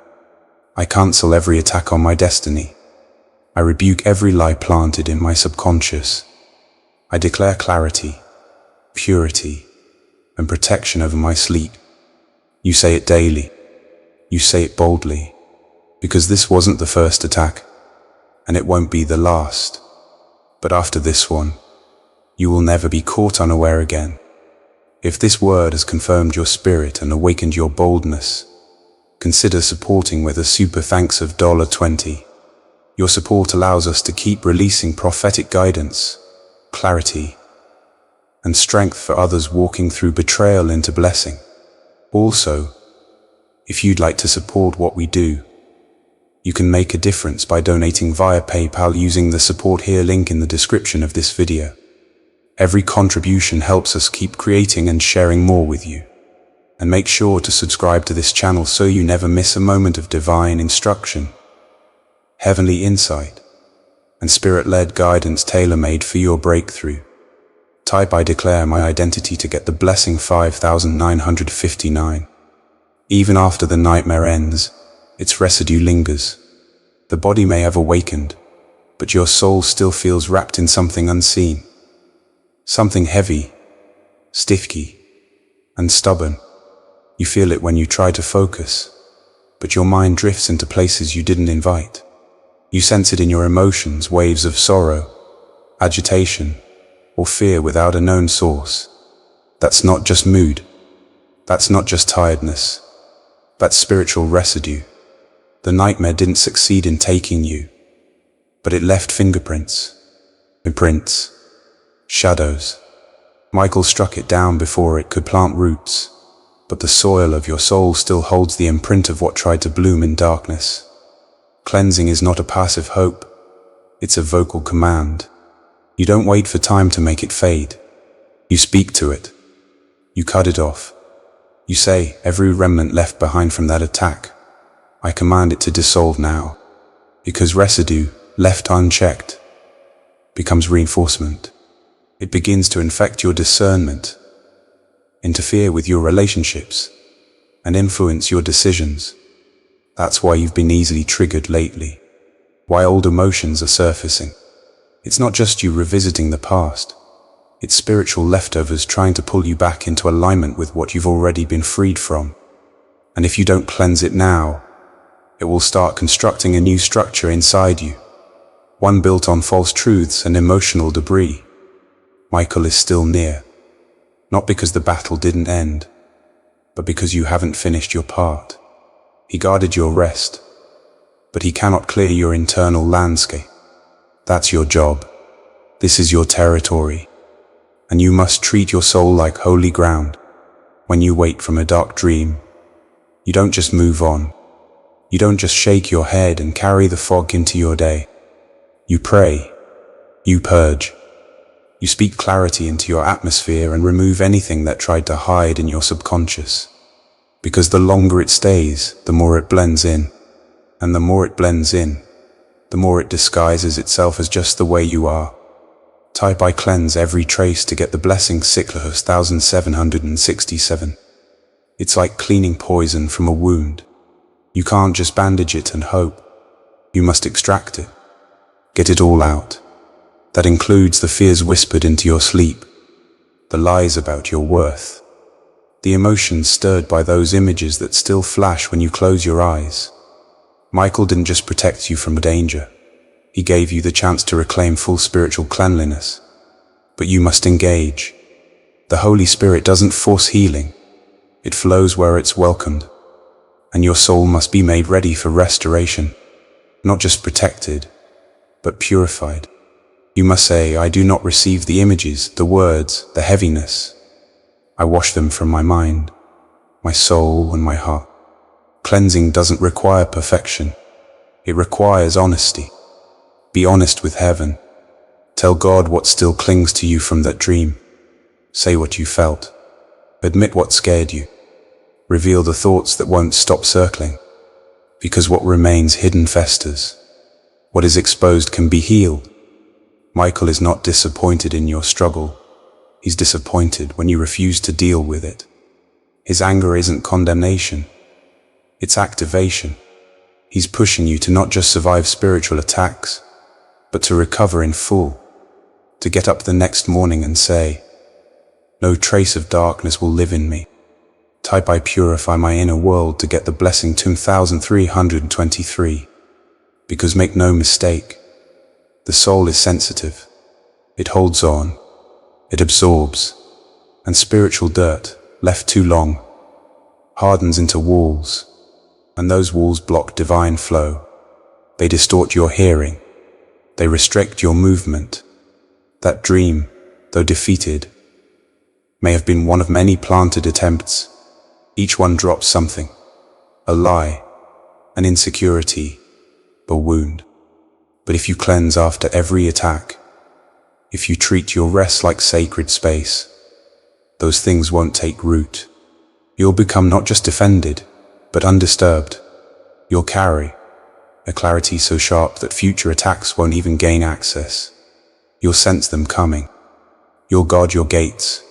I cancel every attack on my destiny. I rebuke every lie planted in my subconscious. I declare clarity, purity, and protection over my sleep." You say it daily. You say it boldly. Because this wasn't the first attack, and it won't be the last. But after this one, you will never be caught unaware again. If this word has confirmed your spirit and awakened your boldness, consider supporting with a super thanks of $20. Your support allows us to keep releasing prophetic guidance, clarity, and strength for others walking through betrayal into blessing. Also, if you'd like to support what we do, you can make a difference by donating via PayPal using the support here link in the description of this video. Every contribution helps us keep creating and sharing more with you. And make sure to subscribe to this channel so you never miss a moment of divine instruction, heavenly insight, and spirit-led guidance tailor-made for your breakthrough. Type "I declare my identity" to get the blessing 5959. Even after the nightmare ends, its residue lingers. The body may have awakened, but your soul still feels wrapped in something unseen. Something heavy, sticky, and stubborn. You feel it when you try to focus, but your mind drifts into places you didn't invite. You sense it in your emotions, waves of sorrow, agitation, or fear without a known source. That's not just mood. That's not just tiredness. That's spiritual residue. The nightmare didn't succeed in taking you, but it left fingerprints, imprints, shadows. Michael struck it down before it could plant roots, but the soil of your soul still holds the imprint of what tried to bloom in darkness. Cleansing is not a passive hope, it's a vocal command. You don't wait for time to make it fade. You speak to it. You cut it off. You say, "Every remnant left behind from that attack, I command it to dissolve now." Because residue, left unchecked, becomes reinforcement. It begins to infect your discernment, interfere with your relationships, and influence your decisions. That's why you've been easily triggered lately. Why old emotions are surfacing. It's not just you revisiting the past. It's spiritual leftovers trying to pull you back into alignment with what you've already been freed from. And if you don't cleanse it now, it will start constructing a new structure inside you. One built on false truths and emotional debris. Michael is still near. Not because the battle didn't end, but because you haven't finished your part. He guarded your rest, but he cannot clear your internal landscape. That's your job. This is your territory, and you must treat your soul like holy ground. When you wake from a dark dream, you don't just move on. You don't just shake your head and carry the fog into your day. You pray. You purge. You speak clarity into your atmosphere and remove anything that tried to hide in your subconscious. Because the longer it stays, the more it blends in. And the more it blends in, the more it disguises itself as just the way you are. Type I cleanse every trace to get the blessing 6767. It's like cleaning poison from a wound. You can't just bandage it and hope. You must extract it. Get it all out. That includes the fears whispered into your sleep, the lies about your worth, the emotions stirred by those images that still flash when you close your eyes. Michael didn't just protect you from danger. He gave you the chance to reclaim full spiritual cleanliness. But you must engage. The Holy Spirit doesn't force healing. It flows where it's welcomed. And your soul must be made ready for restoration. Not just protected, but purified. You must say, I do not receive the images, the words, the heaviness. I wash them from my mind, my soul, and my heart. Cleansing doesn't require perfection. It requires honesty. Be honest with heaven. Tell God what still clings to you from that dream. Say what you felt. Admit what scared you. Reveal the thoughts that won't stop circling. Because what remains hidden festers. What is exposed can be healed. Michael is not disappointed in your struggle. He's disappointed when you refuse to deal with it. His anger isn't condemnation. It's activation. He's pushing you to not just survive spiritual attacks, but to recover in full. To get up the next morning and say, no trace of darkness will live in me. Type I purify my inner world to get the blessing 2323. Because make no mistake, the soul is sensitive. It holds on. It absorbs. And spiritual dirt, left too long, hardens into walls. And those walls block divine flow. They distort your hearing. They restrict your movement. That dream, though defeated, may have been one of many planted attempts. Each one drops something. A lie, an insecurity, a wound. But if you cleanse after every attack, if you treat your rest like sacred space, those things won't take root. You'll become not just defended, but undisturbed. You'll carry a clarity so sharp that future attacks won't even gain access. You'll sense them coming. You'll guard your gates.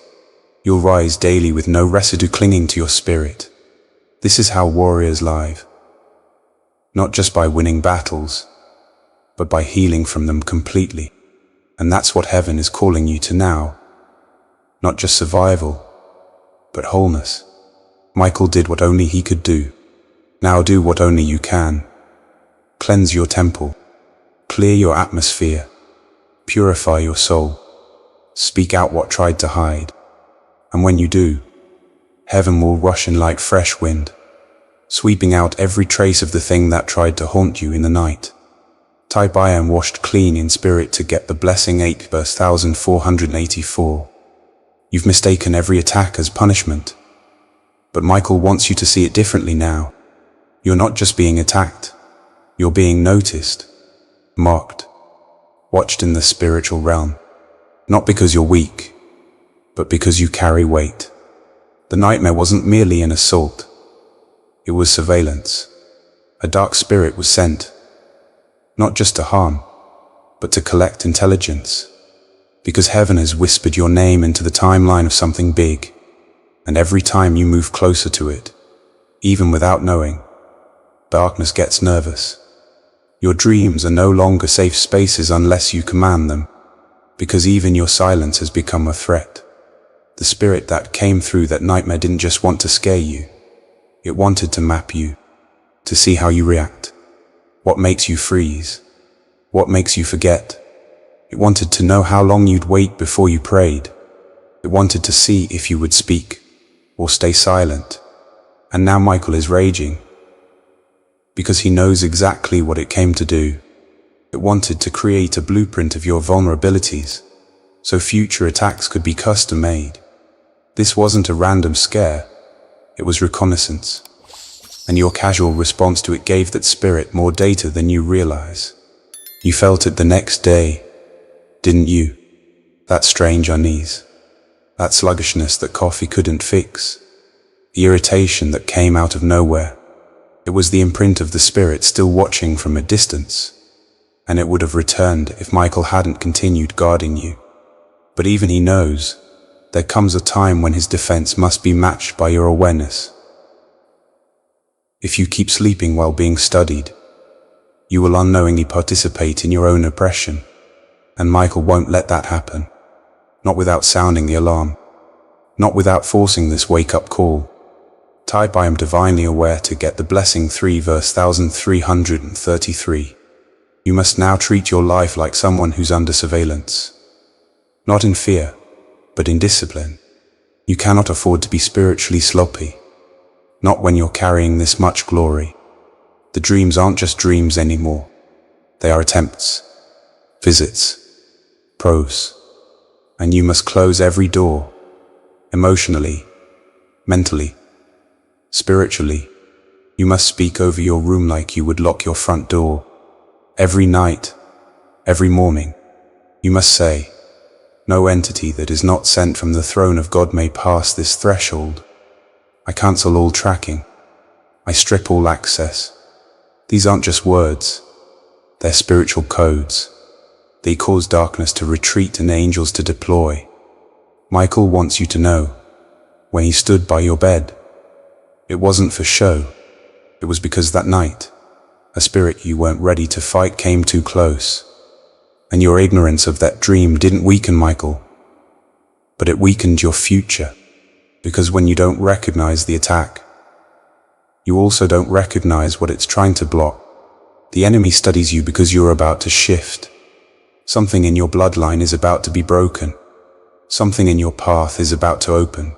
You'll rise daily with no residue clinging to your spirit. This is how warriors live. Not just by winning battles, but by healing from them completely. And that's what heaven is calling you to now. Not just survival, but wholeness. Michael did what only he could do. Now do what only you can. Cleanse your temple. Clear your atmosphere. Purify your soul. Speak out what tried to hide. And when you do, heaven will rush in like fresh wind, sweeping out every trace of the thing that tried to haunt you in the night. Type I am washed clean in spirit to get the blessing 8 verse 1484. You've mistaken every attack as punishment. But Michael wants you to see it differently now. You're not just being attacked. You're being noticed, mocked, watched in the spiritual realm. Not because you're weak, but because you carry weight. The nightmare wasn't merely an assault. It was surveillance. A dark spirit was sent, not just to harm, but to collect intelligence. Because heaven has whispered your name into the timeline of something big. And every time you move closer to it, even without knowing, darkness gets nervous. Your dreams are no longer safe spaces unless you command them, because even your silence has become a threat. The spirit that came through that nightmare didn't just want to scare you. It wanted to map you, to see how you react. What makes you freeze? What makes you forget? It wanted to know how long you'd wait before you prayed. It wanted to see if you would speak or stay silent. And now Michael is raging, because he knows exactly what it came to do. It wanted to create a blueprint of your vulnerabilities, so future attacks could be custom-made. This wasn't a random scare, it was reconnaissance. And your casual response to it gave that spirit more data than you realize. You felt it the next day, didn't you? That strange unease, that sluggishness that coffee couldn't fix, the irritation that came out of nowhere. It was the imprint of the spirit still watching from a distance, and it would have returned if Michael hadn't continued guarding you. But even he knows, there comes a time when his defense must be matched by your awareness. If you keep sleeping while being studied, you will unknowingly participate in your own oppression, and Michael won't let that happen. Not without sounding the alarm, not without forcing this wake-up call. Type I am divinely aware to get the blessing 3 verse 1333. You must now treat your life like someone who's under surveillance. Not in fear, but in discipline. You cannot afford to be spiritually sloppy. Not when you're carrying this much glory. The dreams aren't just dreams anymore. They are attempts, visits, probes. And you must close every door. Emotionally, mentally, spiritually. You must speak over your room like you would lock your front door. Every night, every morning, you must say, no entity that is not sent from the throne of God may pass this threshold. I cancel all tracking. I strip all access. These aren't just words. They're spiritual codes. They cause darkness to retreat and angels to deploy. Michael wants you to know, when he stood by your bed, it wasn't for show. It was because that night, a spirit you weren't ready to fight came too close. And your ignorance of that dream didn't weaken Michael, but it weakened your future. Because when you don't recognize the attack, you also don't recognize what it's trying to block. The enemy studies you because you're about to shift. Something in your bloodline is about to be broken. Something in your path is about to open.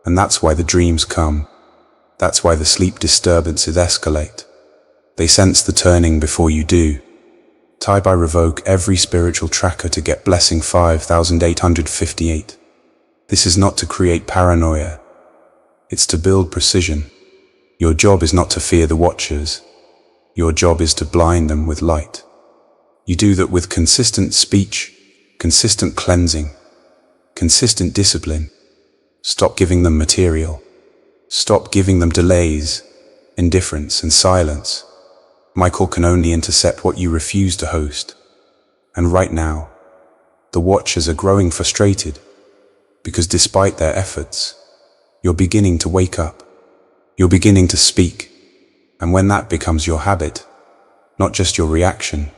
And that's why the dreams come. That's why the sleep disturbances escalate. They sense the turning before you do. Type I revoke every spiritual tracker to get blessing 5858. This is not to create paranoia. It's to build precision. Your job is not to fear the watchers. Your job is to blind them with light. You do that with consistent speech, consistent cleansing, consistent discipline. Stop giving them material. Stop giving them delays, indifference, and silence. Michael can only intercept what you refuse to host. And right now, the watchers are growing frustrated, because despite their efforts, you're beginning to wake up. You're beginning to speak. And when that becomes your habit, not just your reaction,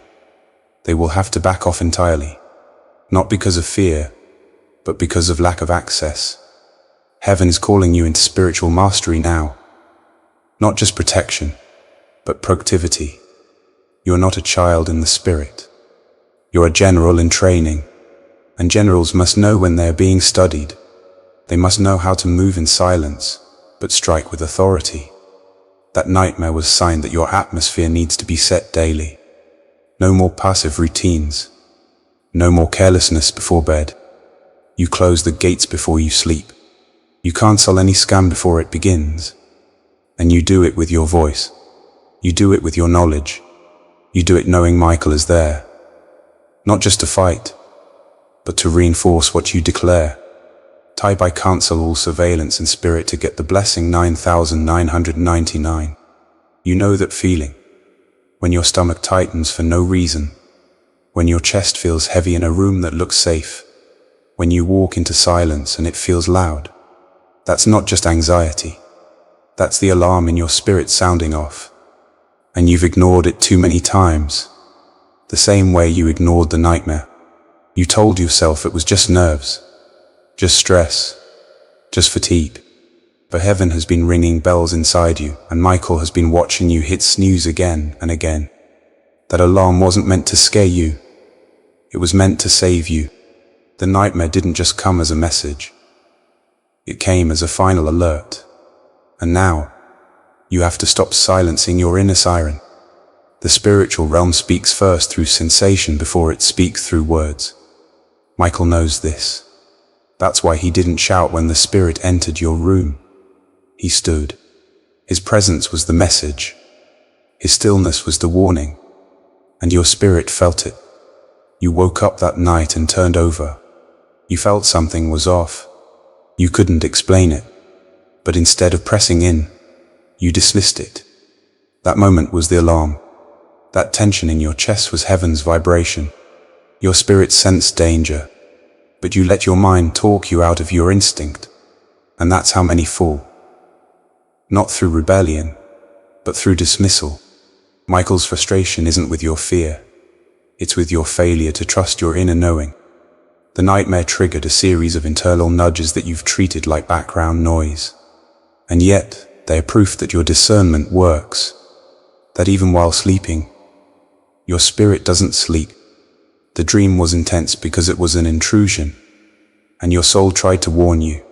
they will have to back off entirely. Not because of fear, but because of lack of access. Heaven is calling you into spiritual mastery now. Not just protection, but productivity. You're not a child in the spirit. You're a general in training. And generals must know when they are being studied. They must know how to move in silence, but strike with authority. That nightmare was a sign that your atmosphere needs to be set daily. No more passive routines. No more carelessness before bed. You close the gates before you sleep. You cancel any scam before it begins. And you do it with your voice. You do it with your knowledge. You do it knowing Michael is there. Not just to fight, but to reinforce what you declare. Type I cancel all surveillance in spirit to get the blessing 9999. You know that feeling. When your stomach tightens for no reason. When your chest feels heavy in a room that looks safe. When you walk into silence and it feels loud. That's not just anxiety. That's the alarm in your spirit sounding off. And you've ignored it too many times. The same way you ignored the nightmare. You told yourself it was just nerves, just stress, just fatigue. But heaven has been ringing bells inside you, and Michael has been watching you hit snooze again and again. That alarm wasn't meant to scare you. It was meant to save you. The nightmare didn't just come as a message. It came as a final alert. And now, You have to stop silencing your inner siren. The spiritual realm speaks first through sensation before it speaks through words. Michael knows this. That's why he didn't shout when the spirit entered your room. He stood. His presence was the message. His stillness was the warning. And your spirit felt it. You woke up that night and turned over. You felt something was off. You couldn't explain it. But instead of pressing in, you dismissed it. That moment was the alarm. That tension in your chest was heaven's vibration. Your spirit sensed danger, but you let your mind talk you out of your instinct. And that's how many fall. Not through rebellion, but through dismissal. Michael's frustration isn't with your fear. It's with your failure to trust your inner knowing. The nightmare triggered a series of internal nudges that you've treated like background noise. And yet, they are proof that your discernment works. That even while sleeping, your spirit doesn't sleep. The dream was intense because it was an intrusion, and your soul tried to warn you.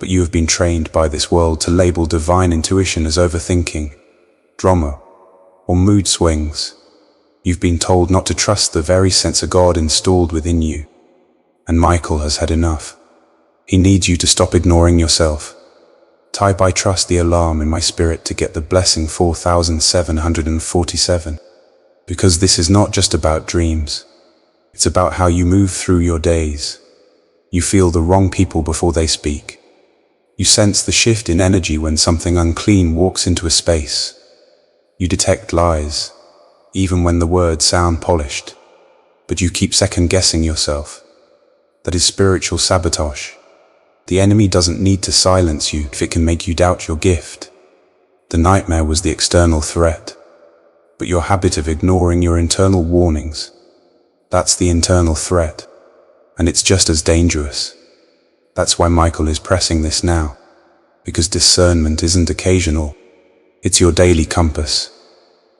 But you have been trained by this world to label divine intuition as overthinking, drama, or mood swings. You've been told not to trust the very sense of God installed within you. And Michael has had enough. He needs you to stop ignoring yourself. Type "I trust the alarm in my spirit" to get the blessing 4747. Because this is not just about dreams. It's about how you move through your days. You feel the wrong people before they speak. You sense the shift in energy when something unclean walks into a space. You detect lies, even when the words sound polished. But you keep second-guessing yourself. That is spiritual sabotage. The enemy doesn't need to silence you if it can make you doubt your gift. The nightmare was the external threat, but your habit of ignoring your internal warnings, that's the internal threat, and it's just as dangerous. That's why Michael is pressing this now, because discernment isn't occasional, it's your daily compass.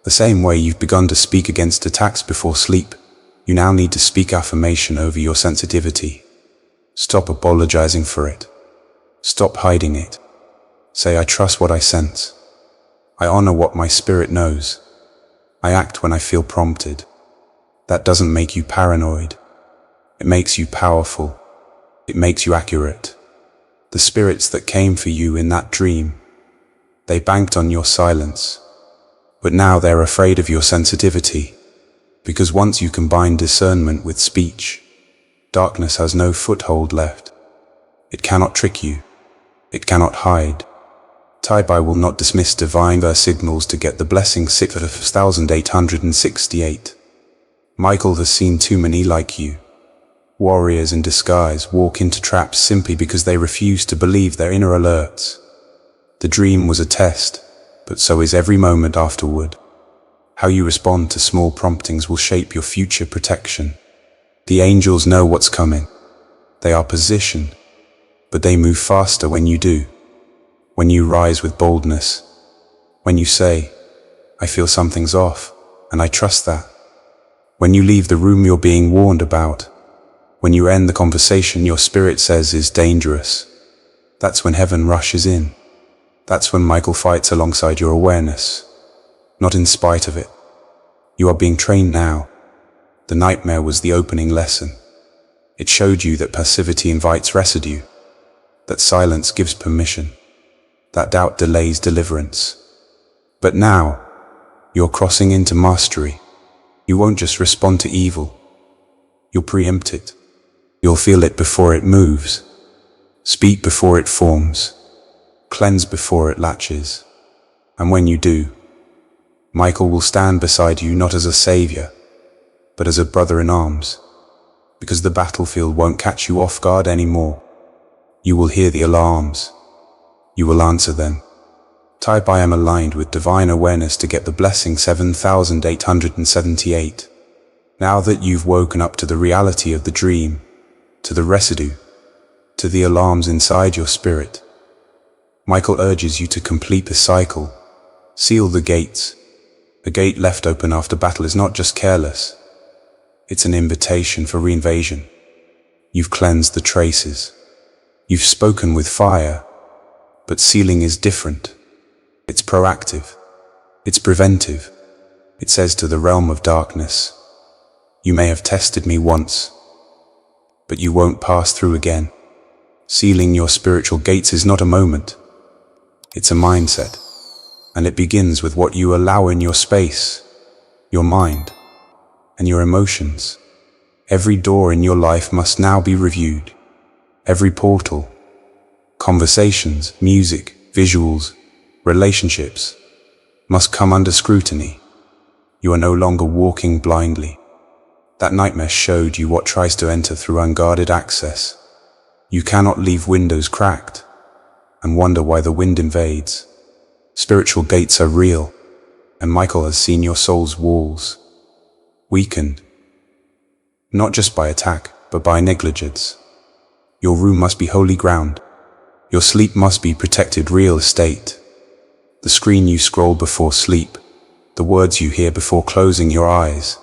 The same way you've begun to speak against attacks before sleep, you now need to speak affirmation over your sensitivity. Stop apologizing for it. Stop hiding it. Say, "I trust what I sense. I honor what my spirit knows. I act when I feel prompted." That doesn't make you paranoid. It makes you powerful. It makes you accurate. The spirits that came for you in that dream, they banked on your silence. But now they're afraid of your sensitivity. Because once you combine discernment with speech, darkness has no foothold left. It cannot trick you. It cannot hide. Tai-Bai will not dismiss divine signals to get the blessing 6868. Michael has seen too many like you. Warriors in disguise walk into traps simply because they refuse to believe their inner alerts. The dream was a test, but so is every moment afterward. How you respond to small promptings will shape your future protection. The angels know what's coming. They are positioned, but they move faster when you do. When you rise with boldness. When you say, "I feel something's off, and I trust that." When you leave the room you're being warned about. When you end the conversation your spirit says is dangerous. That's when heaven rushes in. That's when Michael fights alongside your awareness, not in spite of it. You are being trained now. The nightmare was the opening lesson. It showed you that passivity invites residue, that silence gives permission, that doubt delays deliverance. But now, you're crossing into mastery. You won't just respond to evil. You'll preempt it. You'll feel it before it moves, speak before it forms, cleanse before it latches. And when you do, Michael will stand beside you not as a savior, but as a brother in arms, because the battlefield won't catch you off guard anymore. You will hear the alarms. You will answer them. Tai-Bai am aligned with divine awareness to get the blessing 7878. Now that you've woken up to the reality of the dream, to the residue, to the alarms inside your spirit, Michael urges you to complete the cycle, seal the gates. A gate left open after battle is not just careless. It's an invitation for reinvasion. You've cleansed the traces. You've spoken with fire, but sealing is different. It's proactive. It's preventive. It says to the realm of darkness, you may have tested me once, but you won't pass through again. Sealing your spiritual gates is not a moment. It's a mindset, and it begins with what you allow in your space, your mind, and your emotions. Every door in your life must now be reviewed. Every portal, conversations, music, visuals, relationships must come under scrutiny. You are no longer walking blindly. That nightmare showed you what tries to enter through unguarded access. You cannot leave windows cracked and wonder why the wind invades. Spiritual gates are real, and Michael has seen your soul's walls weakened, not just by attack, but by negligence. Your room must be holy ground. Your sleep must be protected real estate. The screen you scroll before sleep, the words you hear before closing your eyes,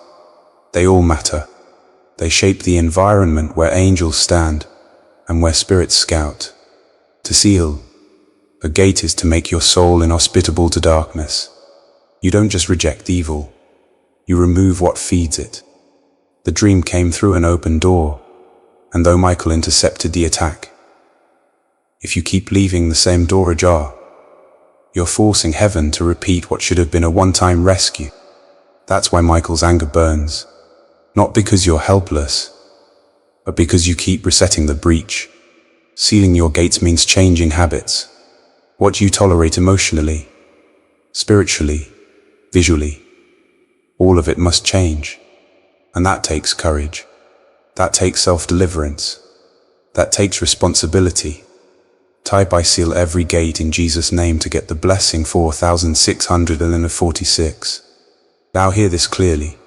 they all matter. They shape the environment where angels stand and where spirits scout. To seal a gate is to make your soul inhospitable to darkness. You don't just reject evil, you remove what feeds it. The dream came through an open door, and though Michael intercepted the attack, if you keep leaving the same door ajar, you're forcing heaven to repeat what should have been a one-time rescue. That's why Michael's anger burns. Not because you're helpless, but because you keep resetting the breach. Sealing your gates means changing habits. What you tolerate emotionally, spiritually, visually, all of it must change. And that takes courage. That takes self-deliverance. That takes responsibility. Type I seal every gate in Jesus' name to get the blessing 4646. Now hear this clearly.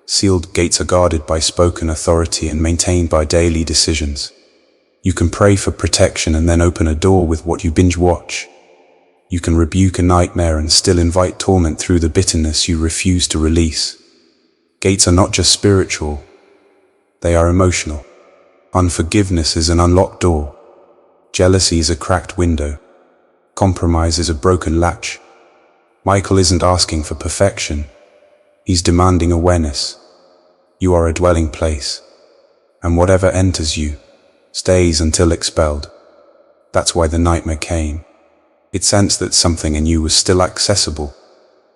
Sealed gates are guarded by spoken authority and maintained by daily decisions. You can pray for protection and then open a door with what you binge watch. You can rebuke a nightmare and still invite torment through the bitterness you refuse to release. Gates are not just spiritual, they are emotional. Unforgiveness is an unlocked door. Jealousy is a cracked window. Compromise is a broken latch. Michael isn't asking for perfection. He's demanding awareness. You are a dwelling place, and whatever enters you stays until expelled. That's why the nightmare came. It sensed that something in you was still accessible.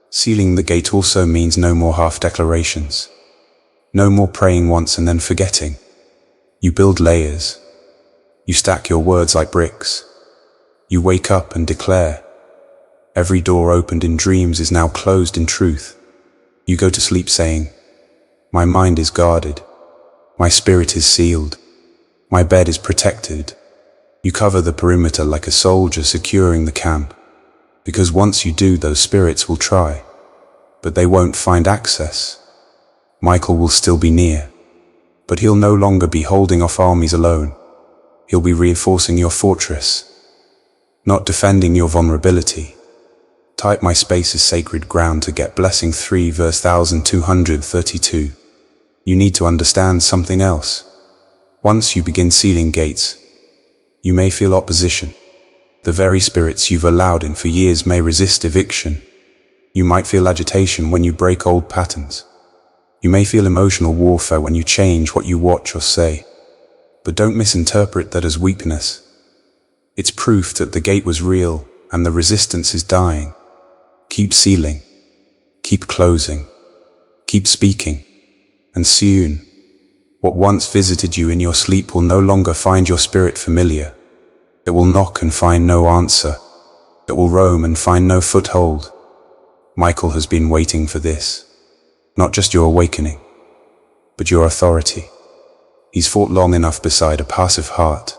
Sealing the gate also means no more half declarations. No more praying once and then forgetting. You build layers. You stack your words like bricks. You wake up and declare. Every door opened in dreams is now closed in truth. You go to sleep saying, my mind is guarded. My spirit is sealed. My bed is protected. You cover the perimeter like a soldier securing the camp. Because once you do, those spirits will try, but they won't find access. Michael will still be near, but he'll no longer be holding off armies alone. He'll be reinforcing your fortress, not defending your vulnerability. Type my space is sacred ground to get blessing 3 verse 1232. You need to understand something else. Once you begin sealing gates, you may feel opposition. The very spirits you've allowed in for years may resist eviction. You might feel agitation when you break old patterns. You may feel emotional warfare when you change what you watch or say. But don't misinterpret that as weakness. It's proof that the gate was real and the resistance is dying. Keep sealing. Keep closing. Keep speaking. And soon, what once visited you in your sleep will no longer find your spirit familiar. It will knock and find no answer. It will roam and find no foothold. Michael has been waiting for this. Not just your awakening, but your authority. He's fought long enough beside a passive heart.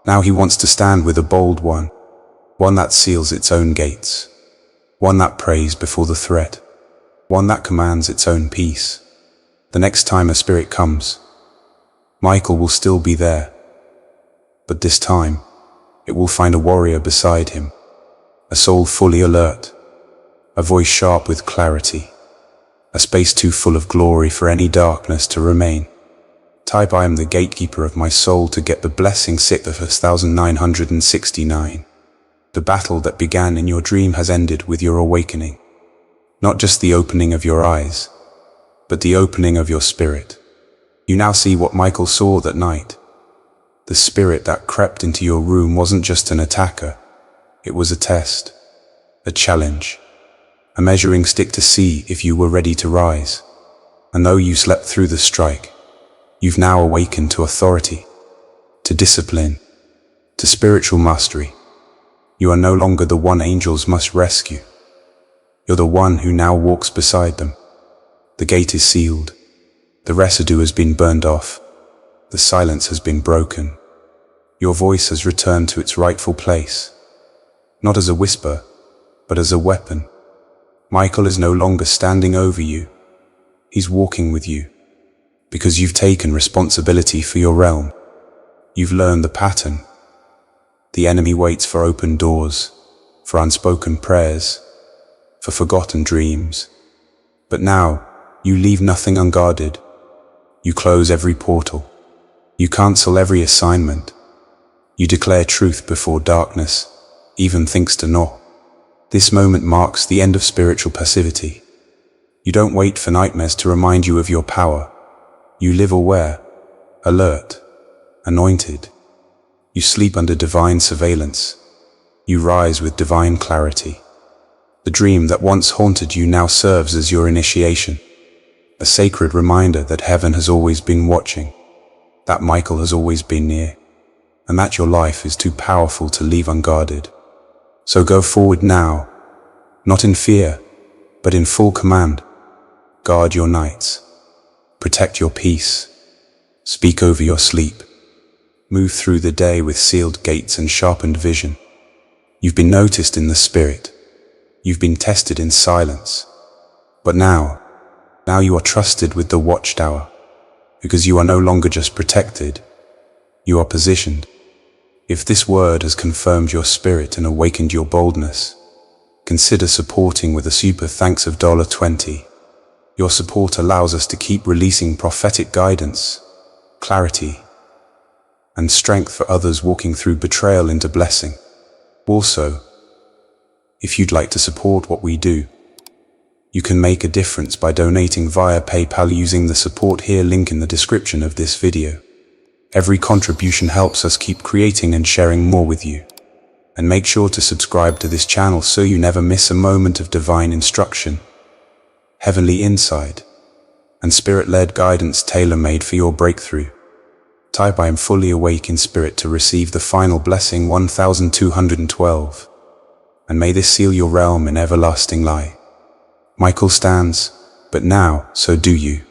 Now he wants to stand with a bold one that seals its own gates, one that prays before the threat, one that commands its own peace. The next time a spirit comes, Michael will still be there, but this time, it will find a warrior beside him, a soul fully alert, a voice sharp with clarity, a space too full of glory for any darkness to remain. Type I am the gatekeeper of my soul to get the blessing 6 of 1969. The battle that began in your dream has ended with your awakening. Not just the opening of your eyes, but the opening of your spirit. You now see what Michael saw that night. The spirit that crept into your room wasn't just an attacker. It was a test, a challenge, a measuring stick to see if you were ready to rise. And though you slept through the strike, you've now awakened to authority, to discipline, to spiritual mastery. You are no longer the one angels must rescue. You're the one who now walks beside them. The gate is sealed. The residue has been burned off. The silence has been broken. Your voice has returned to its rightful place, not as a whisper, but as a weapon. Michael is no longer standing over you. He's walking with you, because you've taken responsibility for your realm. You've learned the pattern. The enemy waits for open doors, for unspoken prayers, for forgotten dreams. But now, you leave nothing unguarded. You close every portal. You cancel every assignment. You declare truth before darkness even thinks to knock. This moment marks the end of spiritual passivity. You don't wait for nightmares to remind you of your power. You live aware, alert, anointed. You sleep under divine surveillance. You rise with divine clarity. The dream that once haunted you now serves as your initiation, a sacred reminder that heaven has always been watching, that Michael has always been near, and that your life is too powerful to leave unguarded. So go forward now, not in fear, but in full command. Guard your nights. Protect your peace. Speak over your sleep. Move through the day with sealed gates and sharpened vision. You've been noticed in the spirit. You've been tested in silence. But now you are trusted with the watchtower, because you are no longer just protected, you are positioned. If this word has confirmed your spirit and awakened your boldness, consider supporting with a super thanks of $20. Your support allows us to keep releasing prophetic guidance, clarity, and strength for others walking through betrayal into blessing. Also, if you'd like to support what we do, you can make a difference by donating via PayPal using the support here link in the description of this video. Every contribution helps us keep creating and sharing more with you. And make sure to subscribe to this channel so you never miss a moment of divine instruction, heavenly insight, and spirit-led guidance tailor-made for your breakthrough. Type "I am fully awake in spirit" to receive the final blessing 1212. And may this seal your realm in everlasting light. Michael stands, but now, so do you.